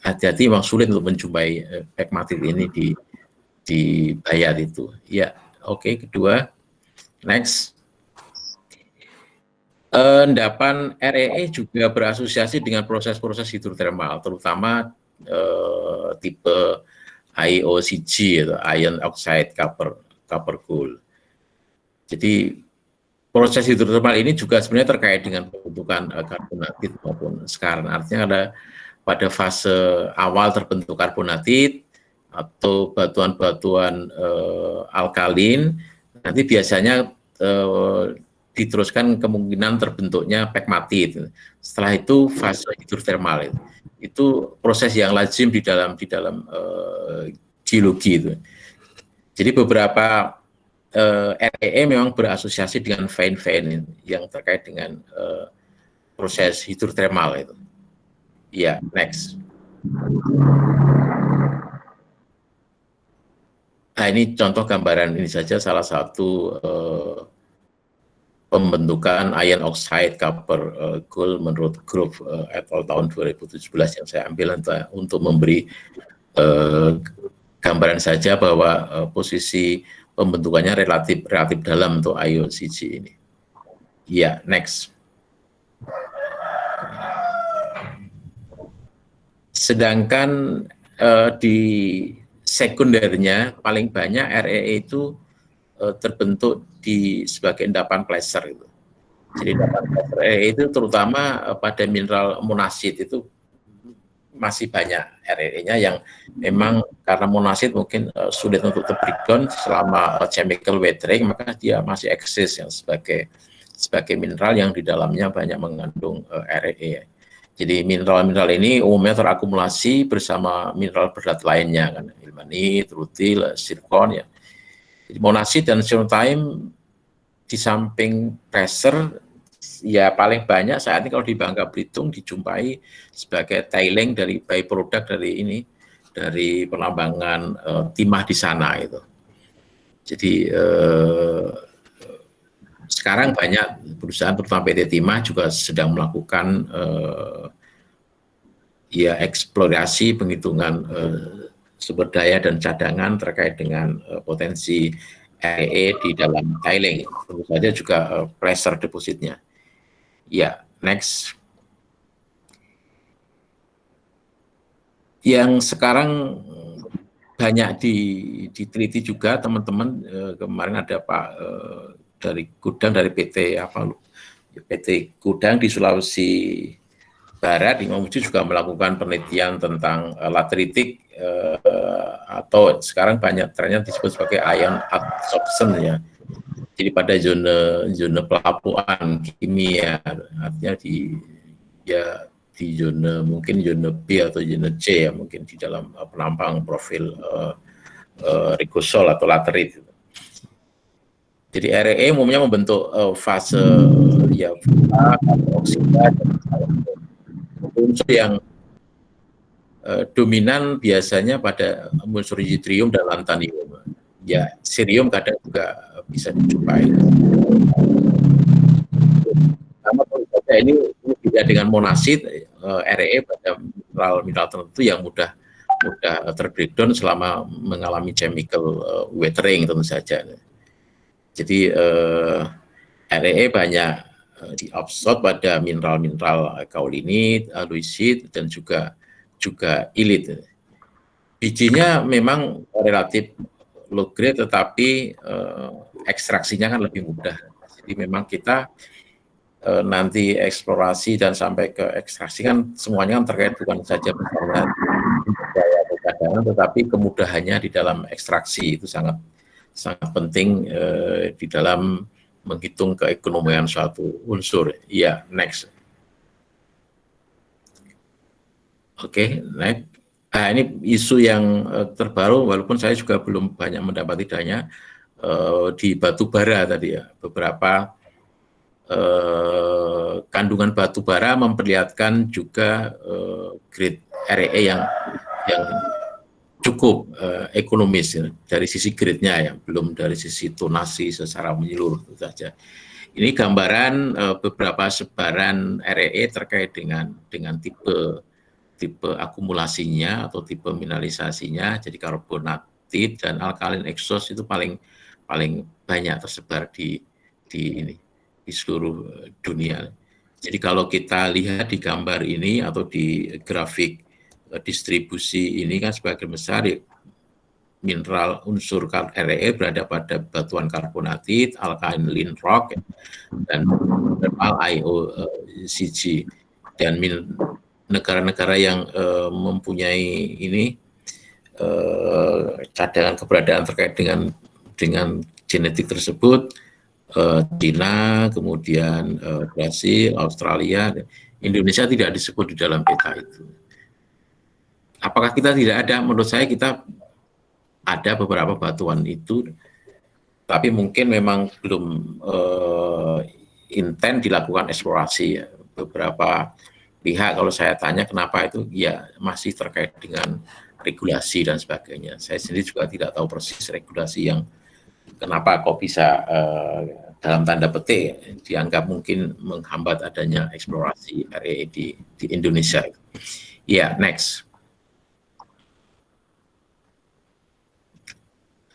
hati-hati memang sulit untuk menjumpai pegmatik ini di Bayat itu. Ya, oke. Kedua, next. Endapan REE juga berasosiasi dengan proses-proses hidrotermal, terutama tipe IOCG atau iron oxide copper gold. Jadi proses hidrotermal ini juga sebenarnya terkait dengan pembentukan karbonatit maupun skarn. Artinya ada pada fase awal terbentuk karbonatit atau batuan-batuan alkalin, nanti biasanya diteruskan kemungkinan terbentuknya pegmatit. Setelah itu fase hidrotermal itu proses yang lazim di dalam geologi itu. Jadi beberapa REE memang berasosiasi dengan vein-vein yang terkait dengan proses hidrotermal itu. Ya, next. Nah, ini contoh gambaran ini saja salah satu pembentukan iron oxide copper gold menurut grup et al. Tahun 2017 yang saya ambil untuk memberi gambaran saja bahwa posisi pembentukannya relatif dalam untuk IOCG ini. Ya, next. Sedangkan di sekundernya paling banyak REE itu terbentuk sebagai endapan placer itu. Jadi endapan placer REE itu terutama pada mineral monasit itu masih banyak REE-nya yang memang karena monasit mungkin sulit untuk terbreakdown selama chemical weathering, maka dia masih eksis yang sebagai mineral yang di dalamnya banyak mengandung REE. Jadi mineral-mineral ini umumnya terakumulasi bersama mineral berat lainnya, kan, ilmenit, rutil, zirkon ya. Jadi monasit dan strontium di samping placer ya paling banyak saat ini kalau di Bangka Belitung dijumpai sebagai tailing dari byproduct dari penambangan timah di sana itu. Jadi sekarang banyak perusahaan terutama PT Timah juga sedang melakukan ya eksplorasi penghitungan sumber daya dan cadangan terkait dengan potensi REE di dalam tailing. Tentu saja juga placer depositnya. Ya, next. Yang sekarang banyak diteliti juga teman-teman, kemarin ada Pak dari Gudang, dari PT Gudang di Sulawesi Barat di Mamuju juga melakukan penelitian tentang lateritik atau sekarang banyak trennya disebut sebagai ion adsorption ya. Jadi pada zona pelapuan kimia, artinya di zona mungkin zona B atau zona C ya, mungkin di dalam penampang profil rigosol atau laterit. Jadi REE umumnya membentuk fase ya oksida dan unsur yang dominan biasanya pada unsur yttrium dan lantanium. Ya, cerium kadang juga bisa dijumpai. Karena ini beda dengan monasit, REE pada mineral tertentu yang mudah terbreakdown selama mengalami chemical weathering tentu saja. Jadi REE banyak diabsorb pada mineral-mineral kaulinit, aluisit, dan juga ilit. Bijinya memang relatif low grade, tetapi ekstraksinya kan lebih mudah. Jadi memang kita nanti eksplorasi dan sampai ke ekstraksi kan semuanya kan terkait bukan saja misalnya daya cadangan, tetapi kemudahannya di dalam ekstraksi itu sangat penting di dalam menghitung keekonomian suatu unsur. Iya, next. Oke, next. Nah, ini isu yang terbaru, walaupun saya juga belum banyak mendapati danya, di batu bara tadi ya, beberapa kandungan batu bara memperlihatkan juga grade REE yang cukup ekonomis ya, dari sisi grade-nya ya, belum dari sisi tonasi secara menyeluruh itu saja. Ini gambaran beberapa sebaran REE terkait dengan tipe akumulasinya atau tipe mineralisasinya. Jadi karbonatit dan alkalin exhaust itu paling banyak tersebar di seluruh dunia. Jadi kalau kita lihat di gambar ini atau di grafik distribusi ini kan sebagian besar mineral unsur REE berada pada batuan karbonatit, alkaline rock, dan mineral IOCG. Dan negara-negara yang mempunyai ini cadangan keberadaan terkait dengan genetik tersebut, China, kemudian Brasil, Australia, Indonesia tidak disebut di dalam peta itu. Apakah kita tidak ada? Menurut saya kita ada beberapa batuan itu, tapi mungkin memang belum intens dilakukan eksplorasi ya. Beberapa pihak kalau saya tanya kenapa itu, ya masih terkait dengan regulasi dan sebagainya. Saya sendiri juga tidak tahu persis regulasi yang kenapa kok bisa dalam tanda petik dianggap mungkin menghambat adanya eksplorasi REE di Indonesia. Ya, next.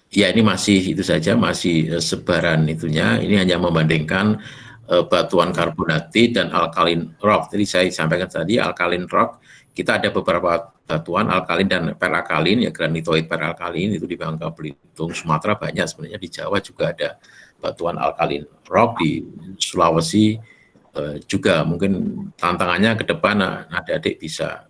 Ya, ini masih itu saja, masih sebaran itunya. Ini hanya membandingkan batuan karbonatit dan alkalin rock. Jadi saya sampaikan tadi alkalin rock, kita ada beberapa batuan alkalin dan peralkalin, ya granitoid peralkalin itu di Bangka Belitung, Sumatera banyak, sebenarnya di Jawa juga ada batuan alkalin rock, di Sulawesi juga. Mungkin tantangannya ke depan adik-adik bisa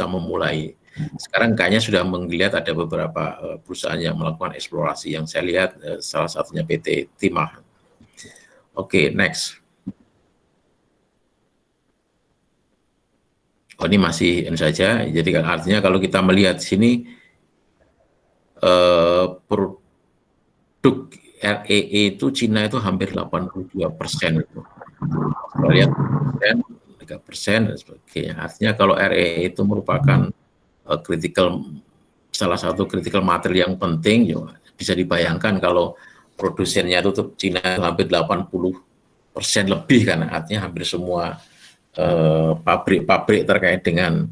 memulai. Sekarang kayaknya sudah melihat ada beberapa perusahaan yang melakukan eksplorasi, yang saya lihat salah satunya PT Timah. Oke, next. Oh, ini masih ini saja. Jadi artinya kalau kita melihat sini produk REE itu Cina itu hampir 82% itu. Kita lihat 3% dan sebagainya. Artinya kalau REE itu merupakan salah satu critical material yang penting, bisa dibayangkan kalau produsennya itu Cina itu hampir 80% lebih kan, artinya hampir semua pabrik-pabrik terkait dengan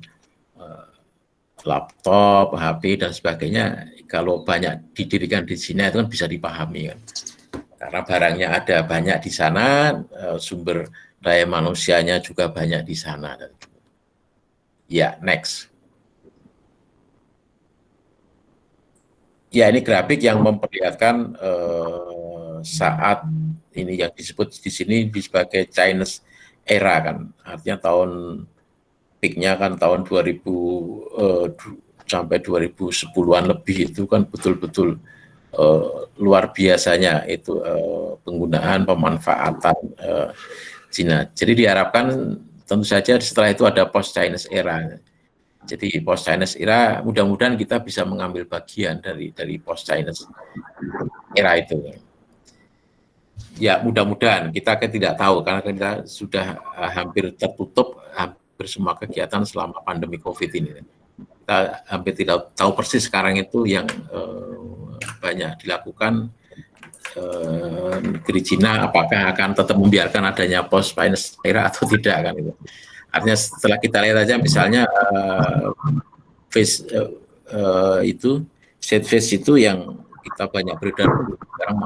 laptop, HP dan sebagainya, kalau banyak didirikan di Cina itu kan bisa dipahami kan, karena barangnya ada banyak di sana, sumber daya manusianya juga banyak di sana. Ya, next. Ya, ini grafik yang memperlihatkan saat ini yang disebut di sini sebagai Chinese era kan, artinya tahun peaknya kan tahun 2000 sampai 2010-an lebih, itu kan betul-betul luar biasanya itu penggunaan pemanfaatan Cina. Jadi diharapkan tentu saja setelah itu ada post Chinese era. Jadi post Chinese era mudah-mudahan kita bisa mengambil bagian dari post Chinese era itu. Ya, mudah-mudahan, kita kan tidak tahu karena kita sudah hampir tertutup hampir semua kegiatan selama pandemi COVID ini. Kita hampir tidak tahu persis sekarang itu yang banyak dilakukan negeri Cina, apakah akan tetap membiarkan adanya post Chinese era atau tidak kan itu. Artinya setelah kita lihat aja misalnya set face itu yang kita banyak beredar sekarang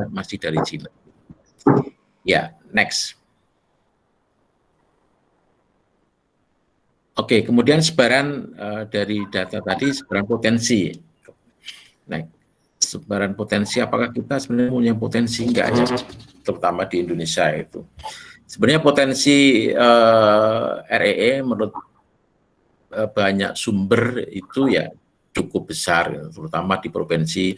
masih dari Cina. Ya, next. Oke, kemudian sebaran dari data tadi, sebaran potensi. Nah, sebaran potensi, apakah kita sebenarnya punya potensi? Enggak ya, terutama di Indonesia itu. Sebenarnya potensi REE menurut banyak sumber itu ya cukup besar, terutama di provinsi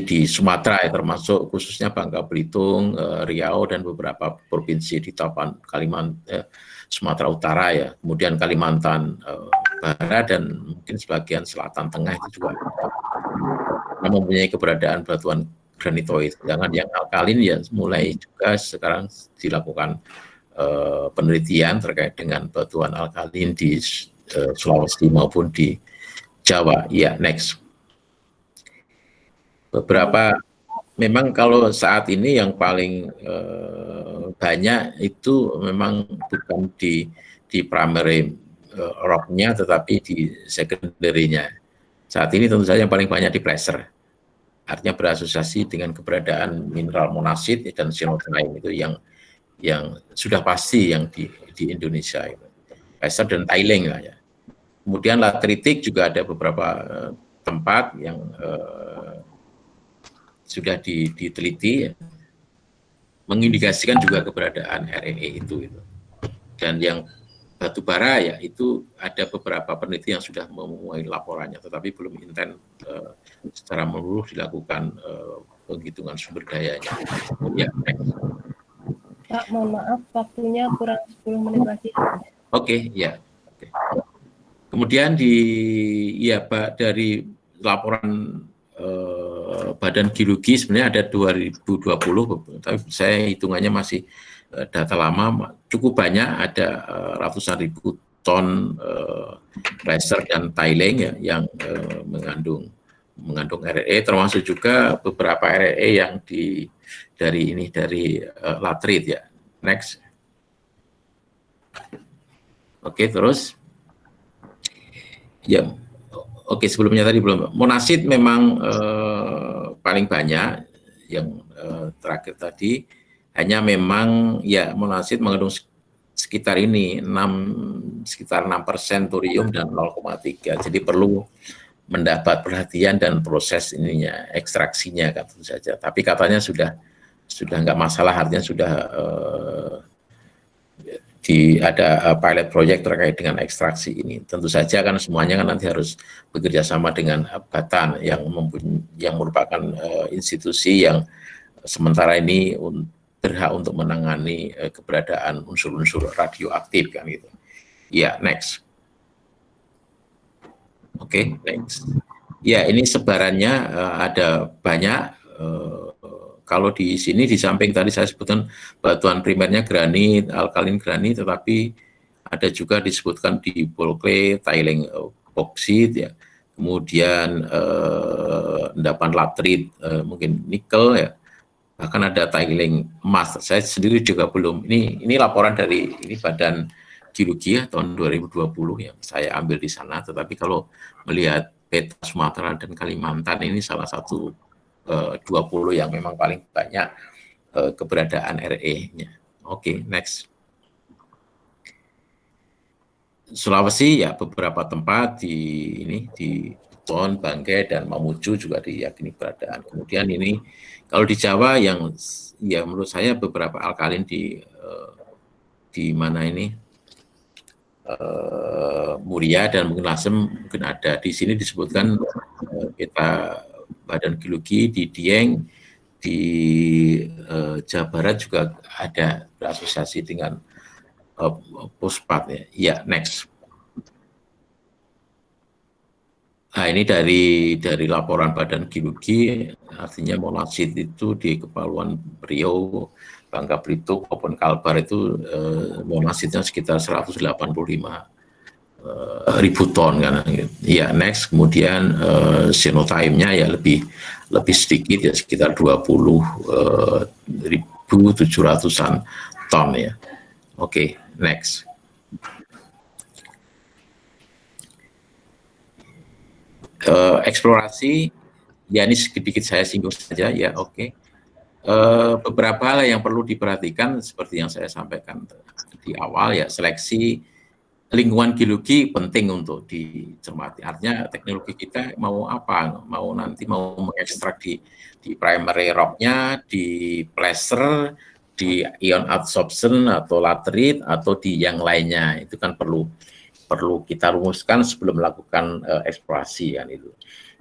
di Sumatera ya, termasuk khususnya Bangka Belitung, Riau dan beberapa provinsi di Kalimantan, Sumatera Utara ya, kemudian Kalimantan Barat dan mungkin sebagian selatan tengah itu juga mempunyai keberadaan batuan granitoid. Sedangkan yang alkalin ya mulai juga sekarang dilakukan penelitian terkait dengan batuan alkalin di Sulawesi maupun di Jawa. Ya, next. Beberapa memang kalau saat ini yang paling banyak itu memang bukan di primary rock-nya tetapi di secondary-nya. Saat ini tentu saja yang paling banyak di placer. Artinya berasosiasi dengan keberadaan mineral monasit dan cyanotime itu yang sudah pasti yang di Indonesia itu. Placer dan tiling lah ya. Kemudian lateritik juga ada beberapa tempat yang sudah diteliti ya, mengindikasikan juga keberadaan REE itu. Dan yang batu bara ya itu ada beberapa peneliti yang sudah memuai laporannya, tetapi belum intent secara menyeluruh dilakukan penghitungan sumber dayanya. Ya, Pak, mohon maaf, waktunya kurang 10 menit lagi. Oke, ya. Oke. Kemudian dari laporan Badan Geologi sebenarnya ada 2020, tapi saya hitungannya masih data lama, cukup banyak, ada ratusan ribu ton placer dan tiling ya, yang mengandung REE, termasuk juga beberapa REE yang dari latrit ya. Next. Oke, terus ya. Oke, sebelumnya tadi belum. Monasit memang paling banyak yang terakhir tadi, hanya memang ya monasit mengandung sekitar 6% thorium dan 0,3. Jadi perlu mendapat perhatian dan proses ininya, ekstraksinya kan tentu saja. Tapi katanya sudah nggak masalah, artinya sudah ada pilot project terkait dengan ekstraksi ini. Tentu saja kan semuanya kan nanti harus bekerja sama dengan Batan yang merupakan institusi yang sementara ini berhak untuk menangani keberadaan unsur-unsur radioaktif kan gitu. Ya, next. Oke, next. Ya, ini sebarannya ada banyak. Kalau di sini di samping tadi saya sebutkan batuan primernya granit, alkalin granit, tetapi ada juga disebutkan di ball clay, tiling boksit ya. Kemudian endapan latrit, mungkin nikel ya. Bahkan ada tiling emas. Saya sendiri juga belum. Ini laporan dari Badan Geologi ya, tahun 2020 yang saya ambil di sana. Tetapi kalau melihat peta Sumatera dan Kalimantan, ini salah satu 20 yang memang paling banyak keberadaan RE-nya. Oke, next. Sulawesi ya beberapa tempat di Buton, Banggai dan Mamuju juga diyakini keberadaan. Kemudian ini kalau di Jawa yang ya menurut saya beberapa alkalin di mana ini Muria dan mungkin Lasem mungkin ada. Di sini disebutkan peta Badan Geologi di Dieng, di Jawa Barat juga ada berasosiasi dengan Puspat ya. Ya, next. Nah, ini dari laporan Badan Geologi, artinya monasit itu di Kepulauan Riau, Bangka Belitung maupun Kalbar itu monasitnya sekitar 185 ribu ton kan. Ya, next. Kemudian cyanotime-nya ya lebih sedikit ya, sekitar 20.700-an ton ya. Oke, next. Eksplorasi ya, ini sedikit saya singgung saja ya. Oke. Beberapa hal yang perlu diperhatikan seperti yang saya sampaikan di awal ya, seleksi lingkungan geologi penting untuk dicermati. Artinya teknologi kita mau apa? Mau mengekstrak di primary rock-nya, di placer, di ion adsorption atau latrit atau di yang lainnya. Itu kan perlu kita rumuskan sebelum melakukan eksplorasi kan itu.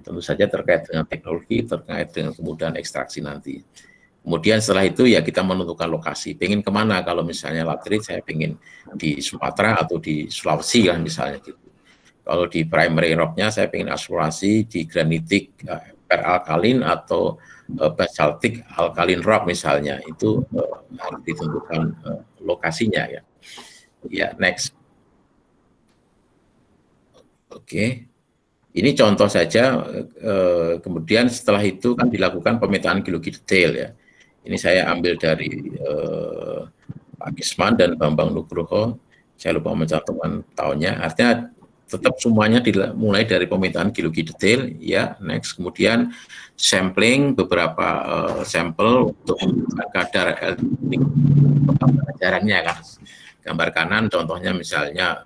Tentu saja terkait dengan teknologi, terkait dengan kemudahan ekstraksi nanti. Kemudian setelah itu ya kita menentukan lokasi. Pengen kemana? Kalau misalnya latrit saya pengen di Sumatera atau di Sulawesi kan misalnya gitu. Kalau di primary rock-nya saya pengen eksplorasi di granitik peralkalin atau basaltic alkaline rock misalnya, itu harus ditentukan lokasinya ya. Ya, next. Oke. Ini contoh saja, kemudian setelah itu kan dilakukan pemetaan geologi detail ya. Ini saya ambil dari Pak Gisman dan Bambang Nugroho, saya lupa mencantumkan tahunnya, artinya tetap semuanya dimulai dari pemetaan geologi detail, ya, next. Kemudian sampling beberapa sampel untuk kadar pelajarannya kan. Gambar kanan contohnya misalnya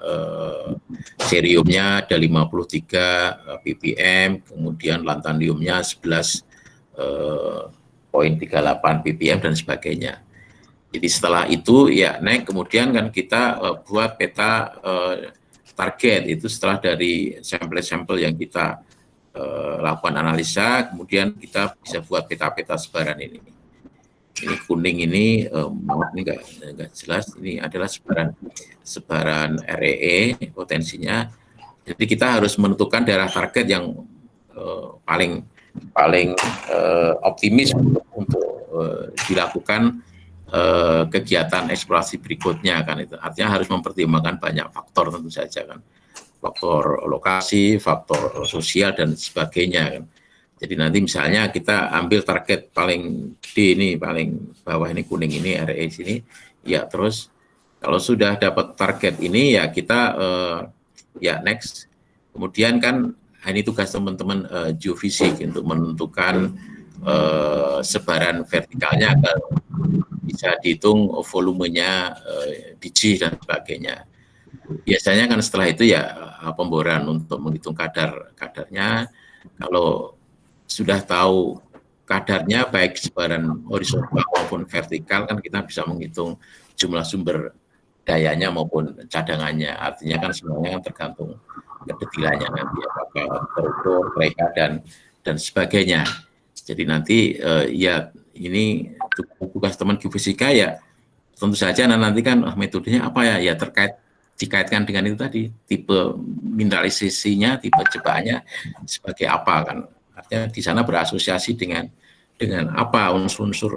ceriumnya ada 53 ppm, kemudian lantaniumnya 11,38 ppm dan sebagainya. Jadi setelah itu ya naik, kemudian kan kita buat peta target itu setelah dari sampel-sampel yang kita lakukan analisa, kemudian kita bisa buat peta-peta sebaran ini. Ini kuning ini, ini enggak jelas, ini adalah sebaran REE potensinya. Jadi kita harus menentukan daerah target yang paling optimis untuk dilakukan kegiatan eksplorasi berikutnya kan itu. Artinya harus mempertimbangkan banyak faktor tentu saja kan. Faktor lokasi, faktor sosial dan sebagainya kan. Jadi nanti misalnya kita ambil target paling gede ini, paling bawah ini kuning ini, RE sini, ya terus kalau sudah dapat target ini ya kita ya next. Kemudian kan ini tugas teman-teman geofisik untuk menentukan sebaran vertikalnya agar bisa dihitung volumenya, biji dan sebagainya. Biasanya kan setelah itu ya pemboran untuk menghitung kadarnya. Kalau sudah tahu kadarnya baik sebaran horizontal maupun vertikal kan kita bisa menghitung jumlah sumber dayanya maupun cadangannya. Artinya kan semuanya kan tergantung kedetilannya nanti apakah terukur, mereka dan sebagainya. Jadi nanti ya ini tugas teman geofisika ya tentu saja nanti kan metodenya apa ya dikaitkan dengan itu tadi, tipe mineralisasinya, tipe jebakannya sebagai apa kan. Artinya di sana berasosiasi dengan apa unsur-unsur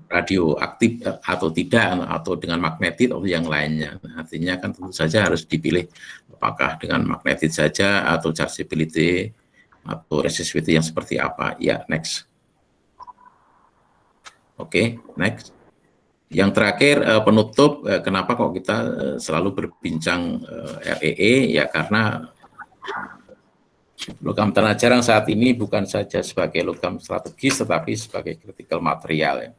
radioaktif atau tidak, atau dengan magnetit atau yang lainnya. Artinya kan tentu saja harus dipilih apakah dengan magnetit saja atau chargeability atau resistivity yang seperti apa. Ya, next. Oke, next. Yang terakhir penutup, kenapa kok kita selalu berbincang REE, ya karena logam tanah jarang saat ini bukan saja sebagai logam strategis, tetapi sebagai critical material ya.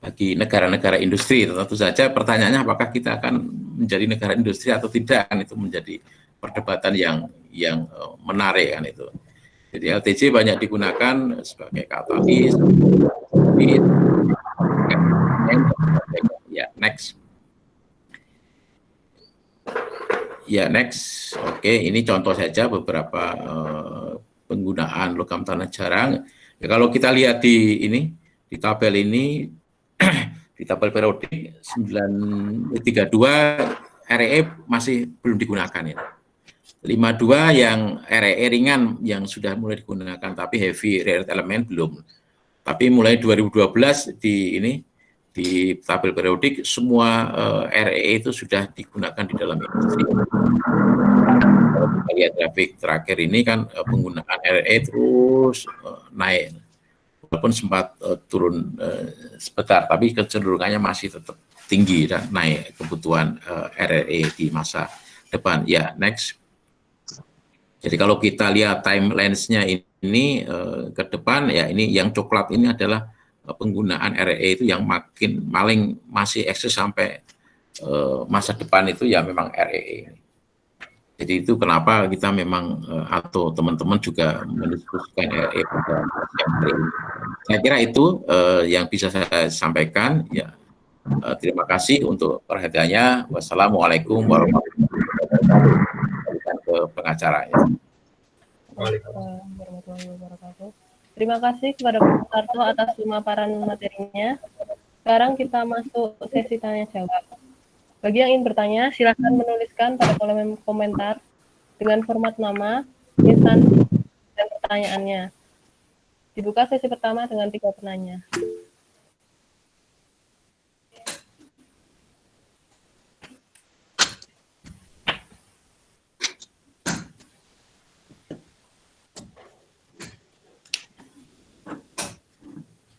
Bagi negara-negara industri, tentu saja pertanyaannya apakah kita akan menjadi negara industri atau tidak, kan itu menjadi perdebatan yang menarik kan itu. Jadi LTJ banyak digunakan sebagai katalis, ya next. Ya, next. Oke, ini contoh saja beberapa penggunaan logam tanah jarang. Ya, kalau kita lihat di tabel ini, di tabel periodik 932 REE masih belum digunakan ya. 52 yang REE ringan yang sudah mulai digunakan, tapi heavy rare earth element belum. Tapi mulai 2012 di tabel periodik semua REE itu sudah digunakan di dalam industri. Kalau kita lihat grafik terakhir ini kan penggunaan REE terus naik, walaupun sempat turun sebentar, tapi kecenderungannya masih tetap tinggi dan naik kebutuhan REE di masa depan. Ya, next. Jadi kalau kita lihat timelines-nya ini ke depan, ya ini yang coklat ini adalah penggunaan REE itu yang paling masih eksis sampai masa depan itu ya memang REE. Jadi itu kenapa kita memang atau teman-teman juga mendiskusikan REE pada hari ini. Saya kira itu yang bisa saya sampaikan. Ya, terima kasih untuk perhatiannya. Wassalamualaikum warahmatullahi wabarakatuh. Ke pengacara ya. Warahmatullahi wabarakatuh. Terima kasih kepada Pak Sarto atas pemaparan materinya. Sekarang kita masuk sesi tanya jawab. Bagi yang ingin bertanya, silakan menuliskan pada kolom komentar dengan format nama, instansi, dan pertanyaan pertanyaannya. Dibuka sesi pertama dengan 3 penanya.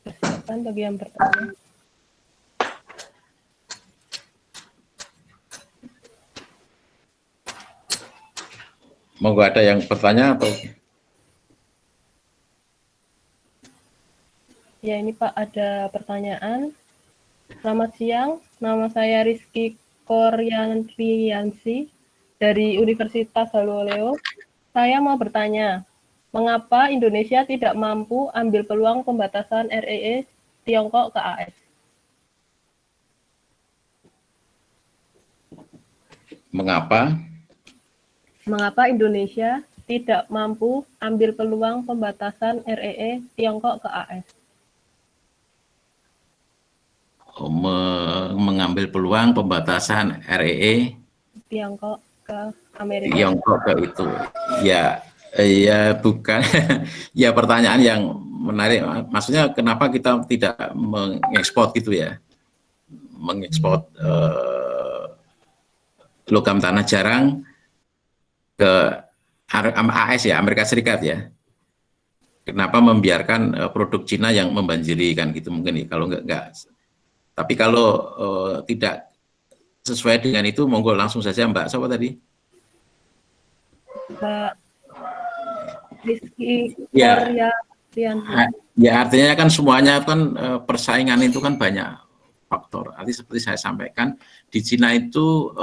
Persilakan bagi yang bertanya. Monggo ada yang bertanya atau Ya, ini Pak, ada pertanyaan. Selamat siang, nama saya Rizky Koryantriansi dari Universitas Haloleo. Saya mau bertanya, mengapa Indonesia tidak mampu ambil peluang pembatasan REE Tiongkok ke AS? mengapa? Mengapa Indonesia tidak mampu ambil peluang pembatasan REE Tiongkok ke AS? Mengambil peluang pembatasan REE Tiongkok ke Amerika. Tiongkok ke itu. Ya, ya bukan. Ya pertanyaan yang menarik. Maksudnya kenapa kita tidak mengekspor gitu ya? Mengekspor logam tanah jarang ke AS ya, Amerika Serikat ya. Kenapa membiarkan produk Cina yang membanjiri kan gitu mungkin ya, kalau enggak. Tapi kalau tidak sesuai dengan itu, monggo langsung saja Mbak. Siapa tadi? Mbak Rizky Ya, Koryantriansi. ya artinya kan semuanya kan persaingan itu kan banyak faktor. Artinya seperti saya sampaikan, di Cina itu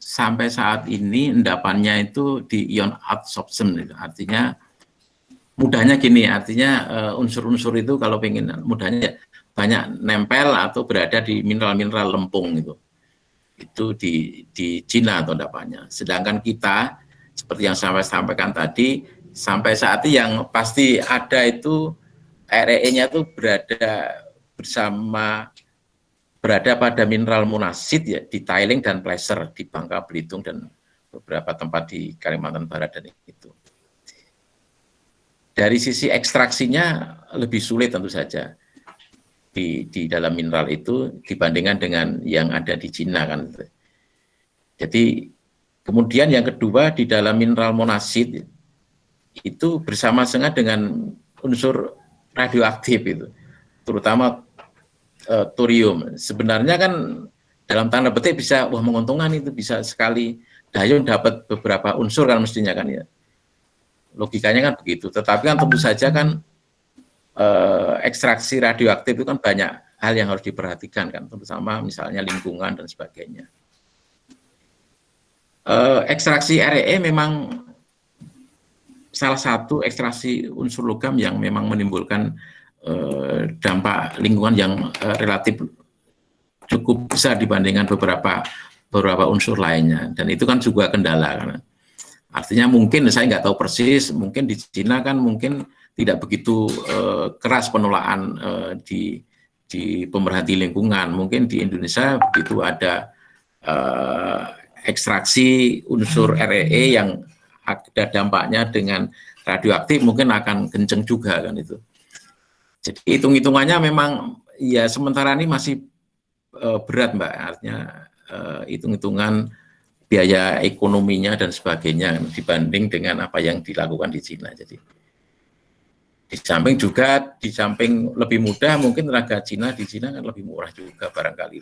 sampai saat ini endapannya itu di ion adsorption. Artinya mudahnya gini, artinya unsur-unsur itu kalau pengen mudahnya banyak nempel atau berada di mineral-mineral lempung gitu. Itu di Cina atau endapannya. Sedangkan kita seperti yang saya sampaikan tadi, sampai saat ini yang pasti ada itu REE-nya itu berada pada mineral monasit ya, di Tiling dan Placer di Bangka Belitung dan beberapa tempat di Kalimantan Barat dan itu. Dari sisi ekstraksinya lebih sulit tentu saja di dalam mineral itu dibandingkan dengan yang ada di Cina kan. Jadi kemudian yang kedua di dalam mineral monasit itu bersama-sama dengan unsur radioaktif itu, terutama thorium. Sebenarnya kan dalam tanda petik bisa menguntungkan, itu bisa sekali dayung dapat beberapa unsur kan mestinya kan ya. Logikanya kan begitu. Tetapi kan tentu saja kan ekstraksi radioaktif itu kan banyak hal yang harus diperhatikan kan, terutama misalnya lingkungan dan sebagainya. Ekstraksi REE memang salah satu ekstraksi unsur logam yang memang menimbulkan dampak lingkungan yang relatif cukup besar dibandingkan beberapa unsur lainnya, dan itu kan juga kendala kan. Artinya mungkin saya nggak tahu persis, mungkin di Cina kan mungkin tidak begitu keras penolakan di pemerhati lingkungan. Mungkin di Indonesia begitu ada ekstraksi unsur REE yang ada dampaknya dengan radioaktif, mungkin akan kenceng juga kan itu. Jadi hitung-hitungannya memang ya sementara ini masih berat Mbak, artinya hitung-hitungan biaya ekonominya dan sebagainya dibanding dengan apa yang dilakukan di Cina. Jadi di samping lebih mudah, mungkin tenaga Cina di Cina kan lebih murah juga barangkali.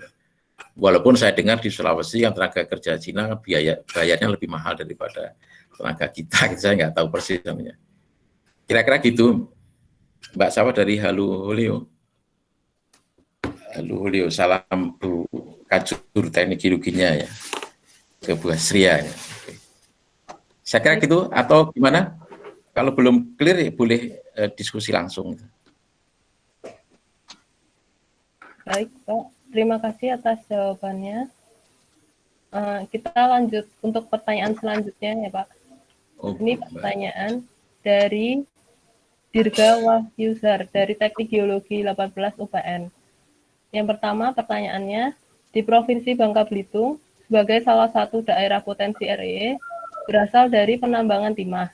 Walaupun saya dengar di Sulawesi yang tenaga kerja Cina bayarnya lebih mahal daripada tenaga kita, saya nggak tahu persis namanya. Kira-kira gitu, Mbak Sawa dari Haloleo. Haloleo, salam Bu Kajur Teknik Geologinya ya, ke Bu Asria ya. Saya kira gitu, atau gimana? Kalau belum clear boleh diskusi langsung. Baik Pak, terima kasih atas jawabannya. Kita lanjut untuk pertanyaan selanjutnya ya Pak. Ini pertanyaan dari Dirga Wahyuzar dari Teknik Geologi 18 UPN. Yang pertama pertanyaannya, di Provinsi Bangka Belitung sebagai salah satu daerah potensi REE berasal dari penambangan timah.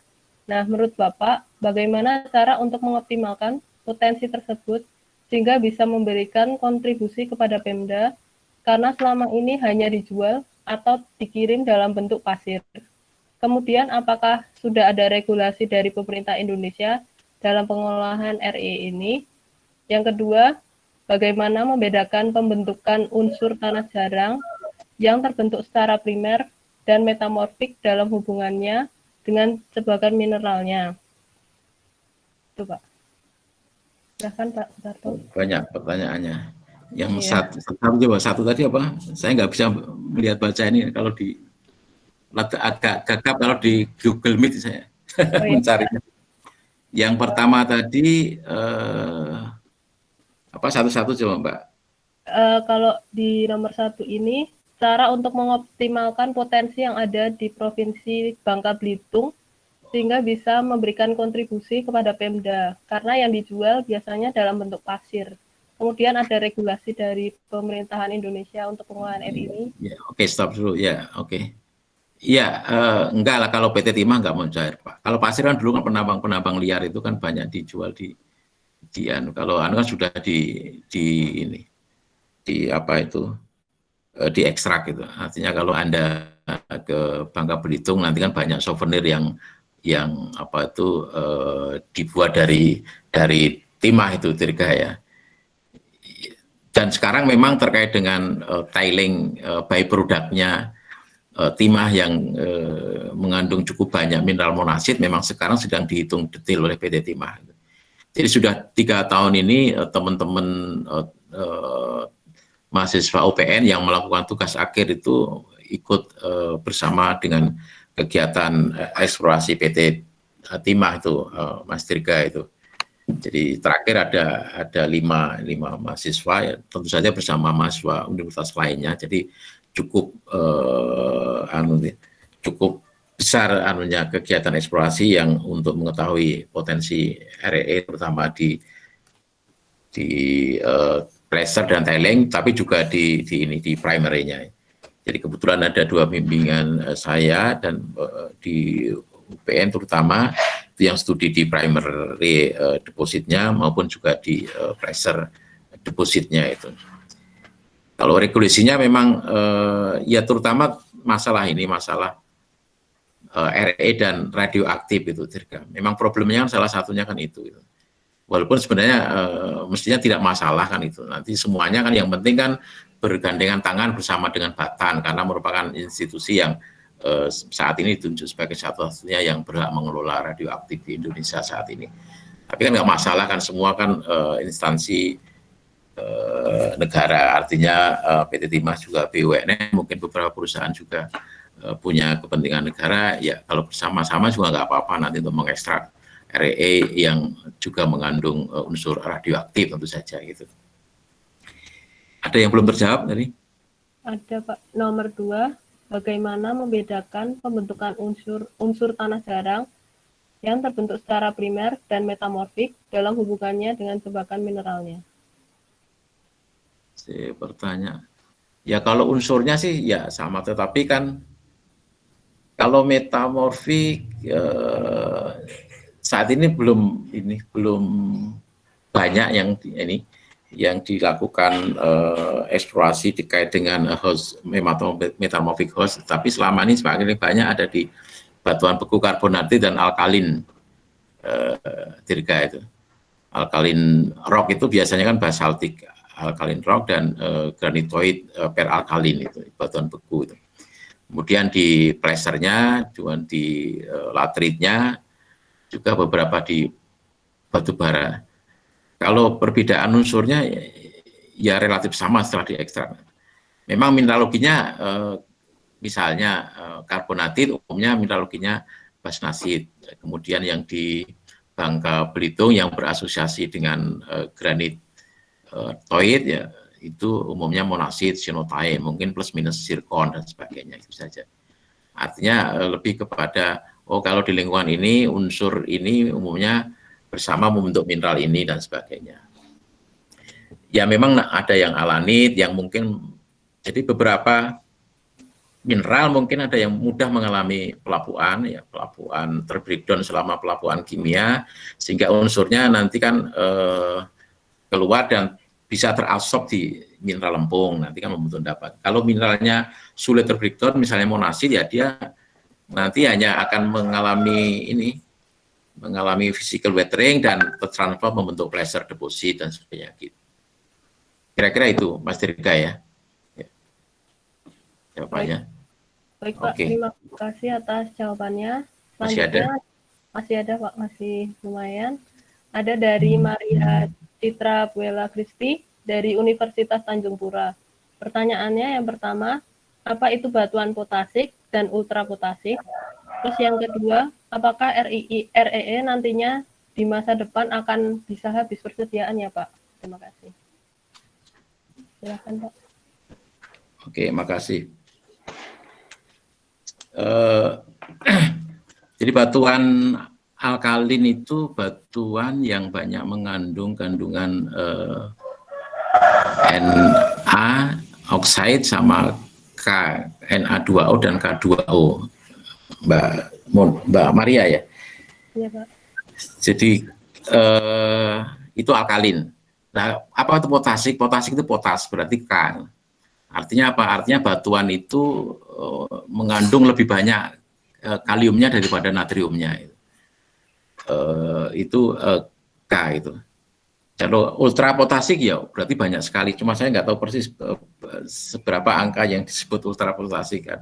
Nah, menurut Bapak, bagaimana cara untuk mengoptimalkan potensi tersebut sehingga bisa memberikan kontribusi kepada Pemda karena selama ini hanya dijual atau dikirim dalam bentuk pasir? Kemudian, apakah sudah ada regulasi dari pemerintah Indonesia dalam pengolahan RE ini? Yang kedua, bagaimana membedakan pembentukan unsur tanah jarang yang terbentuk secara primer dan metamorfik dalam hubungannya dengan sebagian mineralnya? Itu, Pak. Silahkan, Pak Darto. Banyak pertanyaannya. Yang Iya. satu tadi apa? Saya nggak bisa melihat baca ini kalau di agak gagap kalau di Google Meet saya Oh, iya. mencarinya. Yang pertama tadi apa satu-satu coba Mbak? Kalau di nomor 1 ini, cara untuk mengoptimalkan potensi yang ada di Provinsi Bangka Belitung sehingga bisa memberikan kontribusi kepada Pemda, karena yang dijual biasanya dalam bentuk pasir. Kemudian ada regulasi dari pemerintahan Indonesia untuk pengolahan air ini. Ya, oke, stop dulu ya, oke. Ya, enggak lah kalau PT Timah enggak mau cair Pak. Kalau pasir kan dulu kan penambang liar itu kan banyak dijual di kalau kan sudah di apa itu diekstrak gitu. Artinya kalau Anda ke Bangka Belitung nanti kan banyak souvenir yang apa itu dibuat dari timah itu Dirgaya. Dan sekarang memang terkait dengan tiling by-product-nya timah yang mengandung cukup banyak mineral monasit memang sekarang sedang dihitung detail oleh PT Timah. Jadi sudah 3 tahun ini teman-teman mahasiswa UPN yang melakukan tugas akhir itu ikut bersama dengan kegiatan eksplorasi PT Timah itu, Mas Dirga itu. Jadi terakhir ada 5 mahasiswa, ya, tentu saja bersama mahasiswa universitas lainnya. Jadi cukup cukup besar kegiatan eksplorasi yang untuk mengetahui potensi RE terutama di placer dan tiling, tapi juga di primary-nya. Jadi kebetulan ada 2 bimbingan saya dan di UPN terutama itu yang studi di primary depositnya maupun juga di placer depositnya itu. Kalau regulasinya memang ya terutama masalah RE dan radioaktif itu Dirga. Memang problemnya salah satunya kan itu. Walaupun sebenarnya mestinya tidak masalah kan itu. Nanti semuanya kan yang penting kan bergandengan tangan bersama dengan Batan karena merupakan institusi yang saat ini ditunjuk sebagai satu-satunya yang berhak mengelola radioaktif di Indonesia saat ini. Tapi kan nggak masalah kan semua kan instansi negara, artinya PT Timah juga BUMN, mungkin beberapa perusahaan juga punya kepentingan negara, ya kalau bersama-sama juga nggak apa-apa nanti untuk mengekstrak RE yang juga mengandung unsur radioaktif tentu saja gitu. Ada yang belum terjawab tadi? Ada Pak. Nomor 2, bagaimana membedakan pembentukan unsur tanah jarang yang terbentuk secara primer dan metamorfik dalam hubungannya dengan sebagian mineralnya? Saya bertanya, ya kalau unsurnya sih ya sama, tetapi kan kalau metamorfik saat ini belum banyak yang dilakukan eksplorasi terkait dengan host metamorphic host, tapi selama ini semakin banyak ada di batuan beku karbonatit dan alkalin Dirga itu. Alkalin rock itu biasanya kan basaltik alkalin rock dan granitoid peralkalin itu batuan beku itu. Kemudian di placernya, juga di latritnya, juga beberapa di batu bara. Kalau perbedaan unsurnya ya relatif sama setelah diekstrak. Memang mineraloginya misalnya karbonatit umumnya mineraloginya basnasit. Kemudian yang di Bangka Belitung yang berasosiasi dengan granitoid ya itu umumnya monasit, cyanotite, mungkin plus minus zirkon dan sebagainya itu saja. Artinya lebih kepada kalau di lingkungan ini unsur ini umumnya bersama membentuk mineral ini dan sebagainya. Ya memang ada yang alanit yang mungkin jadi beberapa mineral mungkin ada yang mudah mengalami pelapuan, ya pelapuan terbreakdown selama pelapuan kimia, sehingga unsurnya nanti kan keluar dan bisa terabsorb di mineral lempung, nanti kan membentuk endapan. Kalau mineralnya sulit terbreakdown, misalnya monasit, ya dia nanti hanya akan mengalami physical weathering dan tertransform membentuk placer deposit dan sebagainya. Gitu. Kira-kira itu, Mas Dirga ya. Jawabannya. Baik Pak, Oke. terima kasih atas jawabannya. Masih ada? Selanjutnya masih ada Pak, masih lumayan. Ada dari Maria Citra Buela Kristi dari Universitas Tanjung Pura. Pertanyaannya yang pertama, apa itu batuan potasik dan ultrapotasik? Terus yang kedua, apakah REE nantinya di masa depan akan bisa habis persediaannya Pak? Terima kasih. Silakan Pak. Oke, makasih. Jadi batuan alkalin itu batuan yang banyak mengandung kandungan Na oxide sama Na2O dan K2O, Mbak Maria ya. Iya Pak. Jadi itu alkalin. Nah, apa itu potasik? Potasik itu potas, berarti K. Artinya apa? Artinya batuan itu mengandung lebih banyak kaliumnya daripada natriumnya. Itu K itu. Kalau ultra potasik ya berarti banyak sekali. Cuma saya nggak tahu persis seberapa angka yang disebut ultra potasik.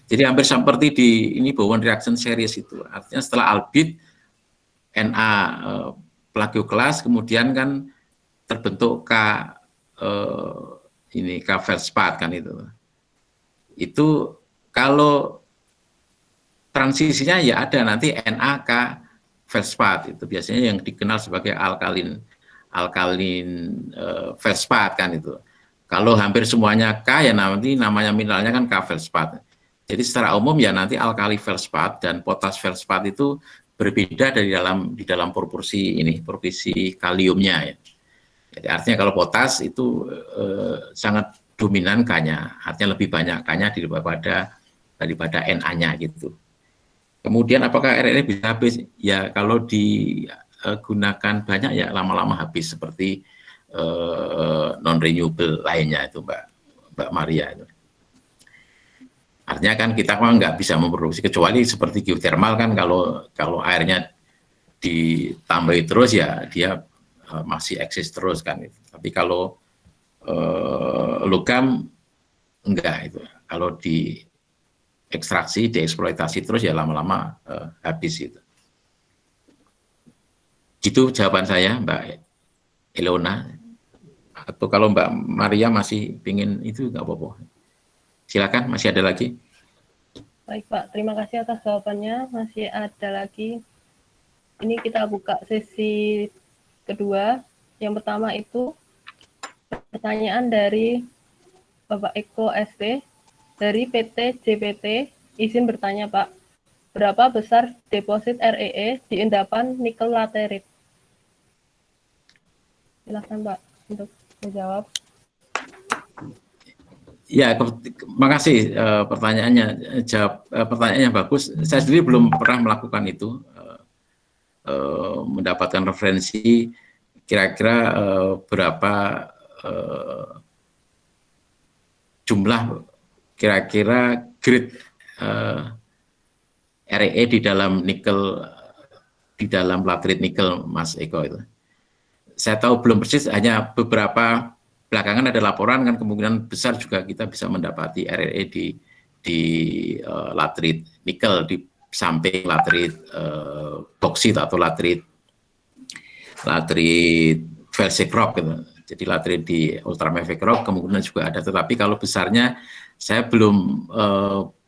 Jadi hampir seperti di ini Bowen reaction series itu. Artinya setelah albit Na plagioklas, kemudian kan terbentuk K ini K feldspat kan itu. Itu kalau transisinya ya ada nanti NaK feldspat, itu biasanya yang dikenal sebagai alkalin feldspat kan itu. Kalau hampir semuanya K ya nanti namanya mineralnya kan K feldspat. Jadi secara umum ya nanti alkali feldspat dan potas feldspat itu berbeda di dalam proporsi kaliumnya ya. Jadi artinya kalau potas itu sangat dominan K-nya, artinya lebih banyak K-nya daripada Na-nya gitu. Kemudian apakah RE bisa habis? Ya kalau digunakan banyak ya lama-lama habis seperti non-renewable lainnya itu Mbak Maria itu. Artinya kan kita kan nggak bisa memproduksi kecuali seperti geothermal kan kalau airnya ditambahi terus ya dia masih eksis terus kan. Tapi kalau logam enggak itu. Kalau diekstraksi, dieksploitasi terus ya lama-lama habis itu. Itu jawaban saya, Mbak Elona. Atau kalau Mbak Maria masih pingin itu nggak apa-apa. Silakan, masih ada lagi. Baik Pak, terima kasih atas jawabannya. Masih ada lagi. Ini kita buka sesi kedua. Yang pertama itu pertanyaan dari Bapak Eko ST dari PT JPT. Izin bertanya Pak, berapa besar deposit REE di endapan nikel laterit? Silakan Pak untuk menjawab. Ya, makasih pertanyaannya. Pertanyaannya bagus. Saya sendiri belum pernah melakukan itu, mendapatkan referensi kira-kira berapa jumlah kira-kira grade REE di dalam nikel, di dalam laterit nikel, Mas Eko itu. Saya tahu belum persis, hanya beberapa belakangan ada laporan kan kemungkinan besar juga kita bisa mendapati REE di laterit nikel di samping laterit boksit atau laterit Velsic rock gitu. Jadi laterit di ultramafic rock kemungkinan juga ada, tetapi kalau besarnya saya belum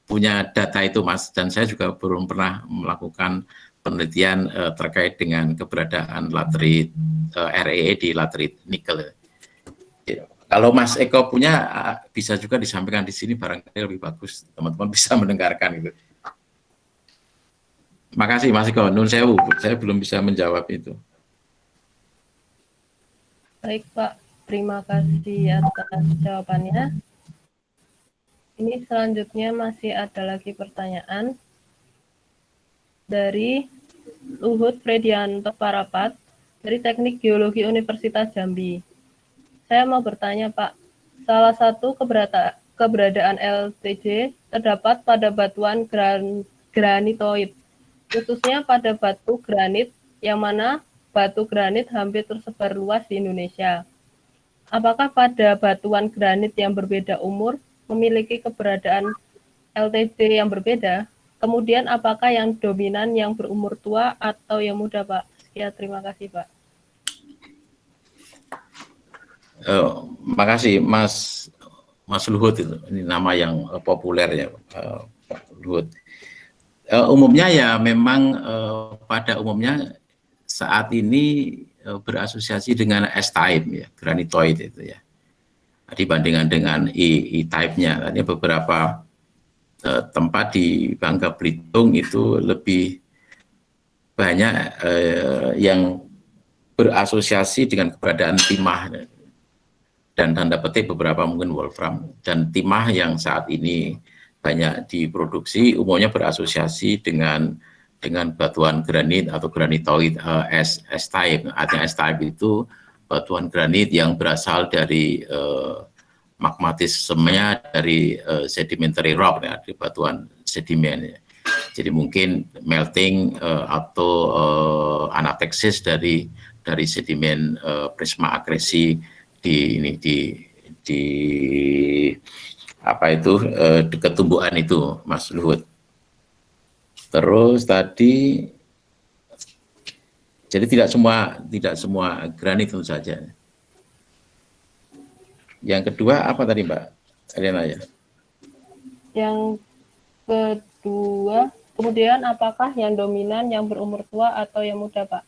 punya data itu Mas, dan saya juga belum pernah melakukan penelitian terkait dengan keberadaan laterit REE di laterit nikel. Kalau Mas Eko punya, bisa juga disampaikan di sini, barangkali lebih bagus, teman-teman bisa mendengarkan itu. Makasih Mas Eko, nun sewu, saya belum bisa menjawab itu. Baik Pak, terima kasih atas jawabannya. Ini selanjutnya masih ada lagi pertanyaan dari Luhut Fredianto Parapat dari Teknik Geologi Universitas Jambi. Saya mau bertanya, Pak, salah satu keberadaan LTJ terdapat pada batuan granitoid, khususnya pada batu granit, yang mana batu granit hampir tersebar luas di Indonesia. Apakah pada batuan granit yang berbeda umur memiliki keberadaan LTJ yang berbeda? Kemudian apakah yang dominan yang berumur tua atau yang muda, Pak? Ya, terima kasih, Pak. Makasih, Mas Luhut itu. Ini nama yang populer ya, Pak Luhut. Umumnya ya memang pada umumnya saat ini berasosiasi dengan S-type ya, granitoid itu ya. Dibandingkan dengan E-type-nya. Tadi beberapa tempat di Bangka Belitung itu lebih banyak yang berasosiasi dengan keberadaan timah dan tanda petik beberapa mungkin wolfram, dan timah yang saat ini banyak diproduksi umumnya berasosiasi dengan batuan granit atau granitoid S-type. Artinya S-type itu batuan granit yang berasal dari magmatismenya dari sedimentary rock ya, di batuan sedimen ya. Jadi mungkin melting atau anateksis dari sedimen prisma akresi di apa itu dekat tumbuhan itu, Mas Luhut. Terus tadi jadi tidak semua granit tentu saja. Yang kedua apa tadi Mbak Elena ya? Yang kedua, kemudian apakah yang dominan yang berumur tua atau yang muda, Pak?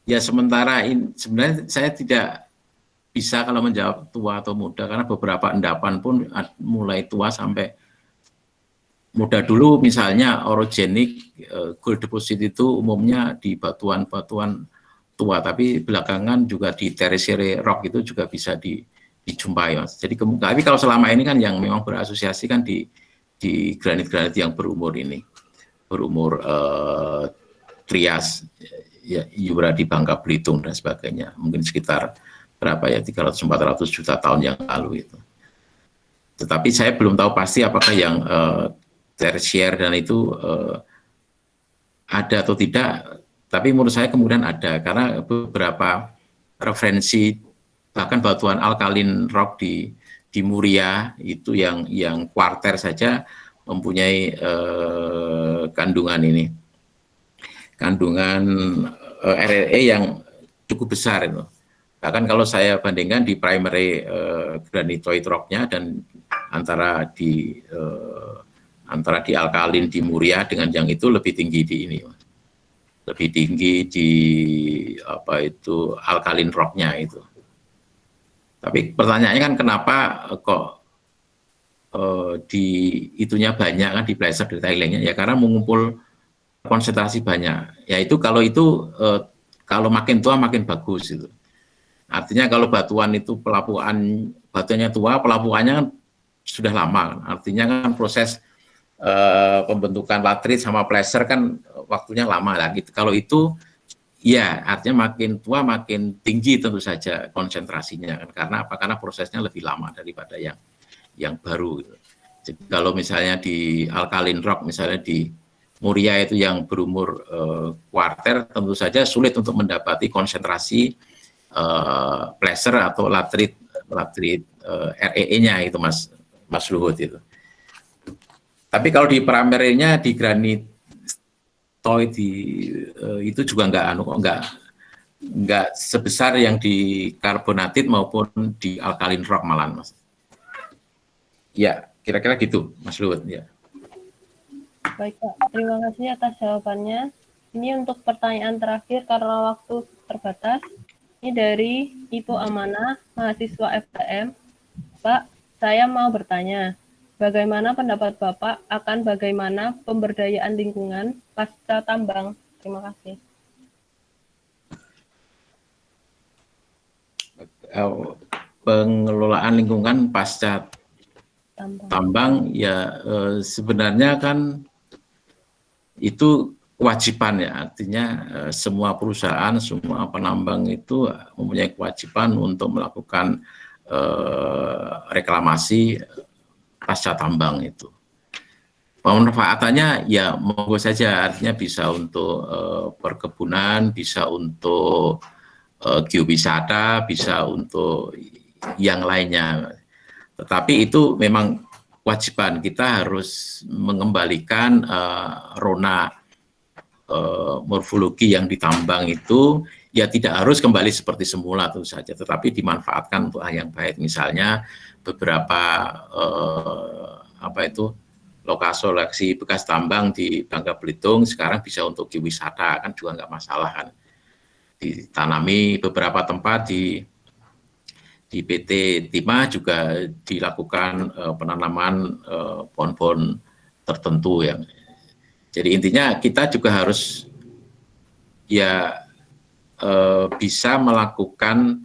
Ya sementara ini sebenarnya saya tidak bisa kalau menjawab tua atau muda, karena beberapa endapan pun mulai tua sampai muda. Dulu misalnya orogenik gold deposit itu umumnya di batuan-batuan tua, tapi belakangan juga di tertiary rock itu juga bisa dijumpai, Mas. Jadi tapi kalau selama ini kan yang memang berasosiasi kan di granit-granit yang berumur ini, berumur Trias, ya, Jura di Bangka Belitung dan sebagainya, mungkin sekitar berapa ya 300-400 juta tahun yang lalu itu. Tetapi saya belum tahu pasti apakah yang tersier dan itu ada atau tidak, tapi menurut saya kemudian ada, karena beberapa referensi bahkan batuan alkalin rock di Muria itu yang kuarter saja mempunyai kandungan RLE yang cukup besar itu. Bahkan kalau saya bandingkan di primary granitoid rocknya dan antara di alkalin di Muria dengan yang itu lebih tinggi di ini, lebih tinggi di apa itu alkalin rocknya itu. Tapi pertanyaannya kan kenapa kok di itunya banyak kan, di placer detailingnya ya, karena mengumpul konsentrasi banyak. Ya itu kalau kalau makin tua makin bagus itu. Artinya kalau batuan itu batuannya tua, pelapuannya kan sudah lama kan. Artinya kan proses pembentukan latrit sama placer kan waktunya lama lah gitu. Kalau itu ya artinya makin tua makin tinggi tentu saja konsentrasinya kan. Karena apa? Karena prosesnya lebih lama daripada yang baru gitu. Jadi kalau misalnya di alkalin rock, misalnya di Muria itu yang berumur kuarter, tentu saja sulit untuk mendapati konsentrasi placer atau latrit REE-nya itu, Mas Luhut itu. Tapi kalau di primernya di granitoid itu juga nggak sebesar yang di karbonatit maupun di alkalin rock malah, Mas. Ya, kira-kira gitu, Mas Luhut ya. Baik, Pak. Terima kasih atas jawabannya. Ini untuk pertanyaan terakhir karena waktu terbatas. Ini dari Ibu Amanah, mahasiswa FTM. Pak, saya mau bertanya, bagaimana pendapat Bapak akan bagaimana pemberdayaan lingkungan pasca tambang? Terima kasih. pengelolaan lingkungan pasca tambang ya sebenarnya kan itu kewajiban ya, artinya semua perusahaan, semua penambang itu mempunyai kewajiban untuk melakukan reklamasi pasca tambang itu. Pemanfaatannya ya monggo saja, artinya bisa untuk perkebunan, bisa untuk geowisata, bisa untuk yang lainnya. Tetapi itu memang kewajiban, kita harus mengembalikan rona morfologi yang ditambang itu ya tidak harus kembali seperti semula tentu saja, tetapi dimanfaatkan untuk hal yang baik. Misalnya beberapa lokasi bekas tambang di Bangka Belitung sekarang bisa untuk geowisata, kan juga nggak masalah kan. Ditanami beberapa tempat di PT Timah juga dilakukan penanaman pohon-pohon tertentu yang. Jadi intinya kita juga harus ya bisa melakukan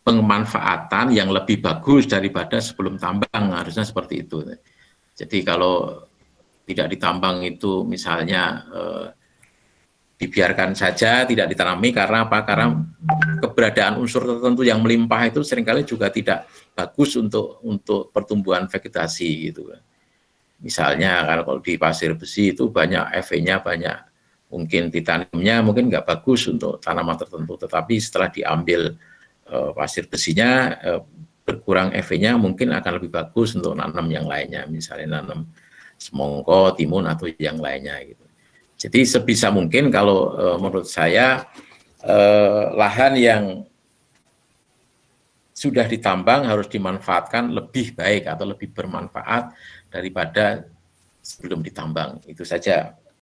pemanfaatan yang lebih bagus daripada sebelum tambang, harusnya seperti itu. Jadi kalau tidak ditambang itu misalnya dibiarkan saja, tidak ditanami karena apa? Karena keberadaan unsur tertentu yang melimpah itu seringkali juga tidak bagus untuk pertumbuhan vegetasi gitu. Misalnya kalau di pasir besi itu banyak EV-nya banyak, mungkin ditanamnya mungkin nggak bagus untuk tanaman tertentu, tetapi setelah diambil pasir besinya berkurang EV-nya mungkin akan lebih bagus untuk nanam yang lainnya, misalnya nanam semongko, timun atau yang lainnya gitu. Jadi sebisa mungkin kalau menurut saya lahan yang sudah ditambang harus dimanfaatkan lebih baik atau lebih bermanfaat daripada sebelum ditambang. Itu saja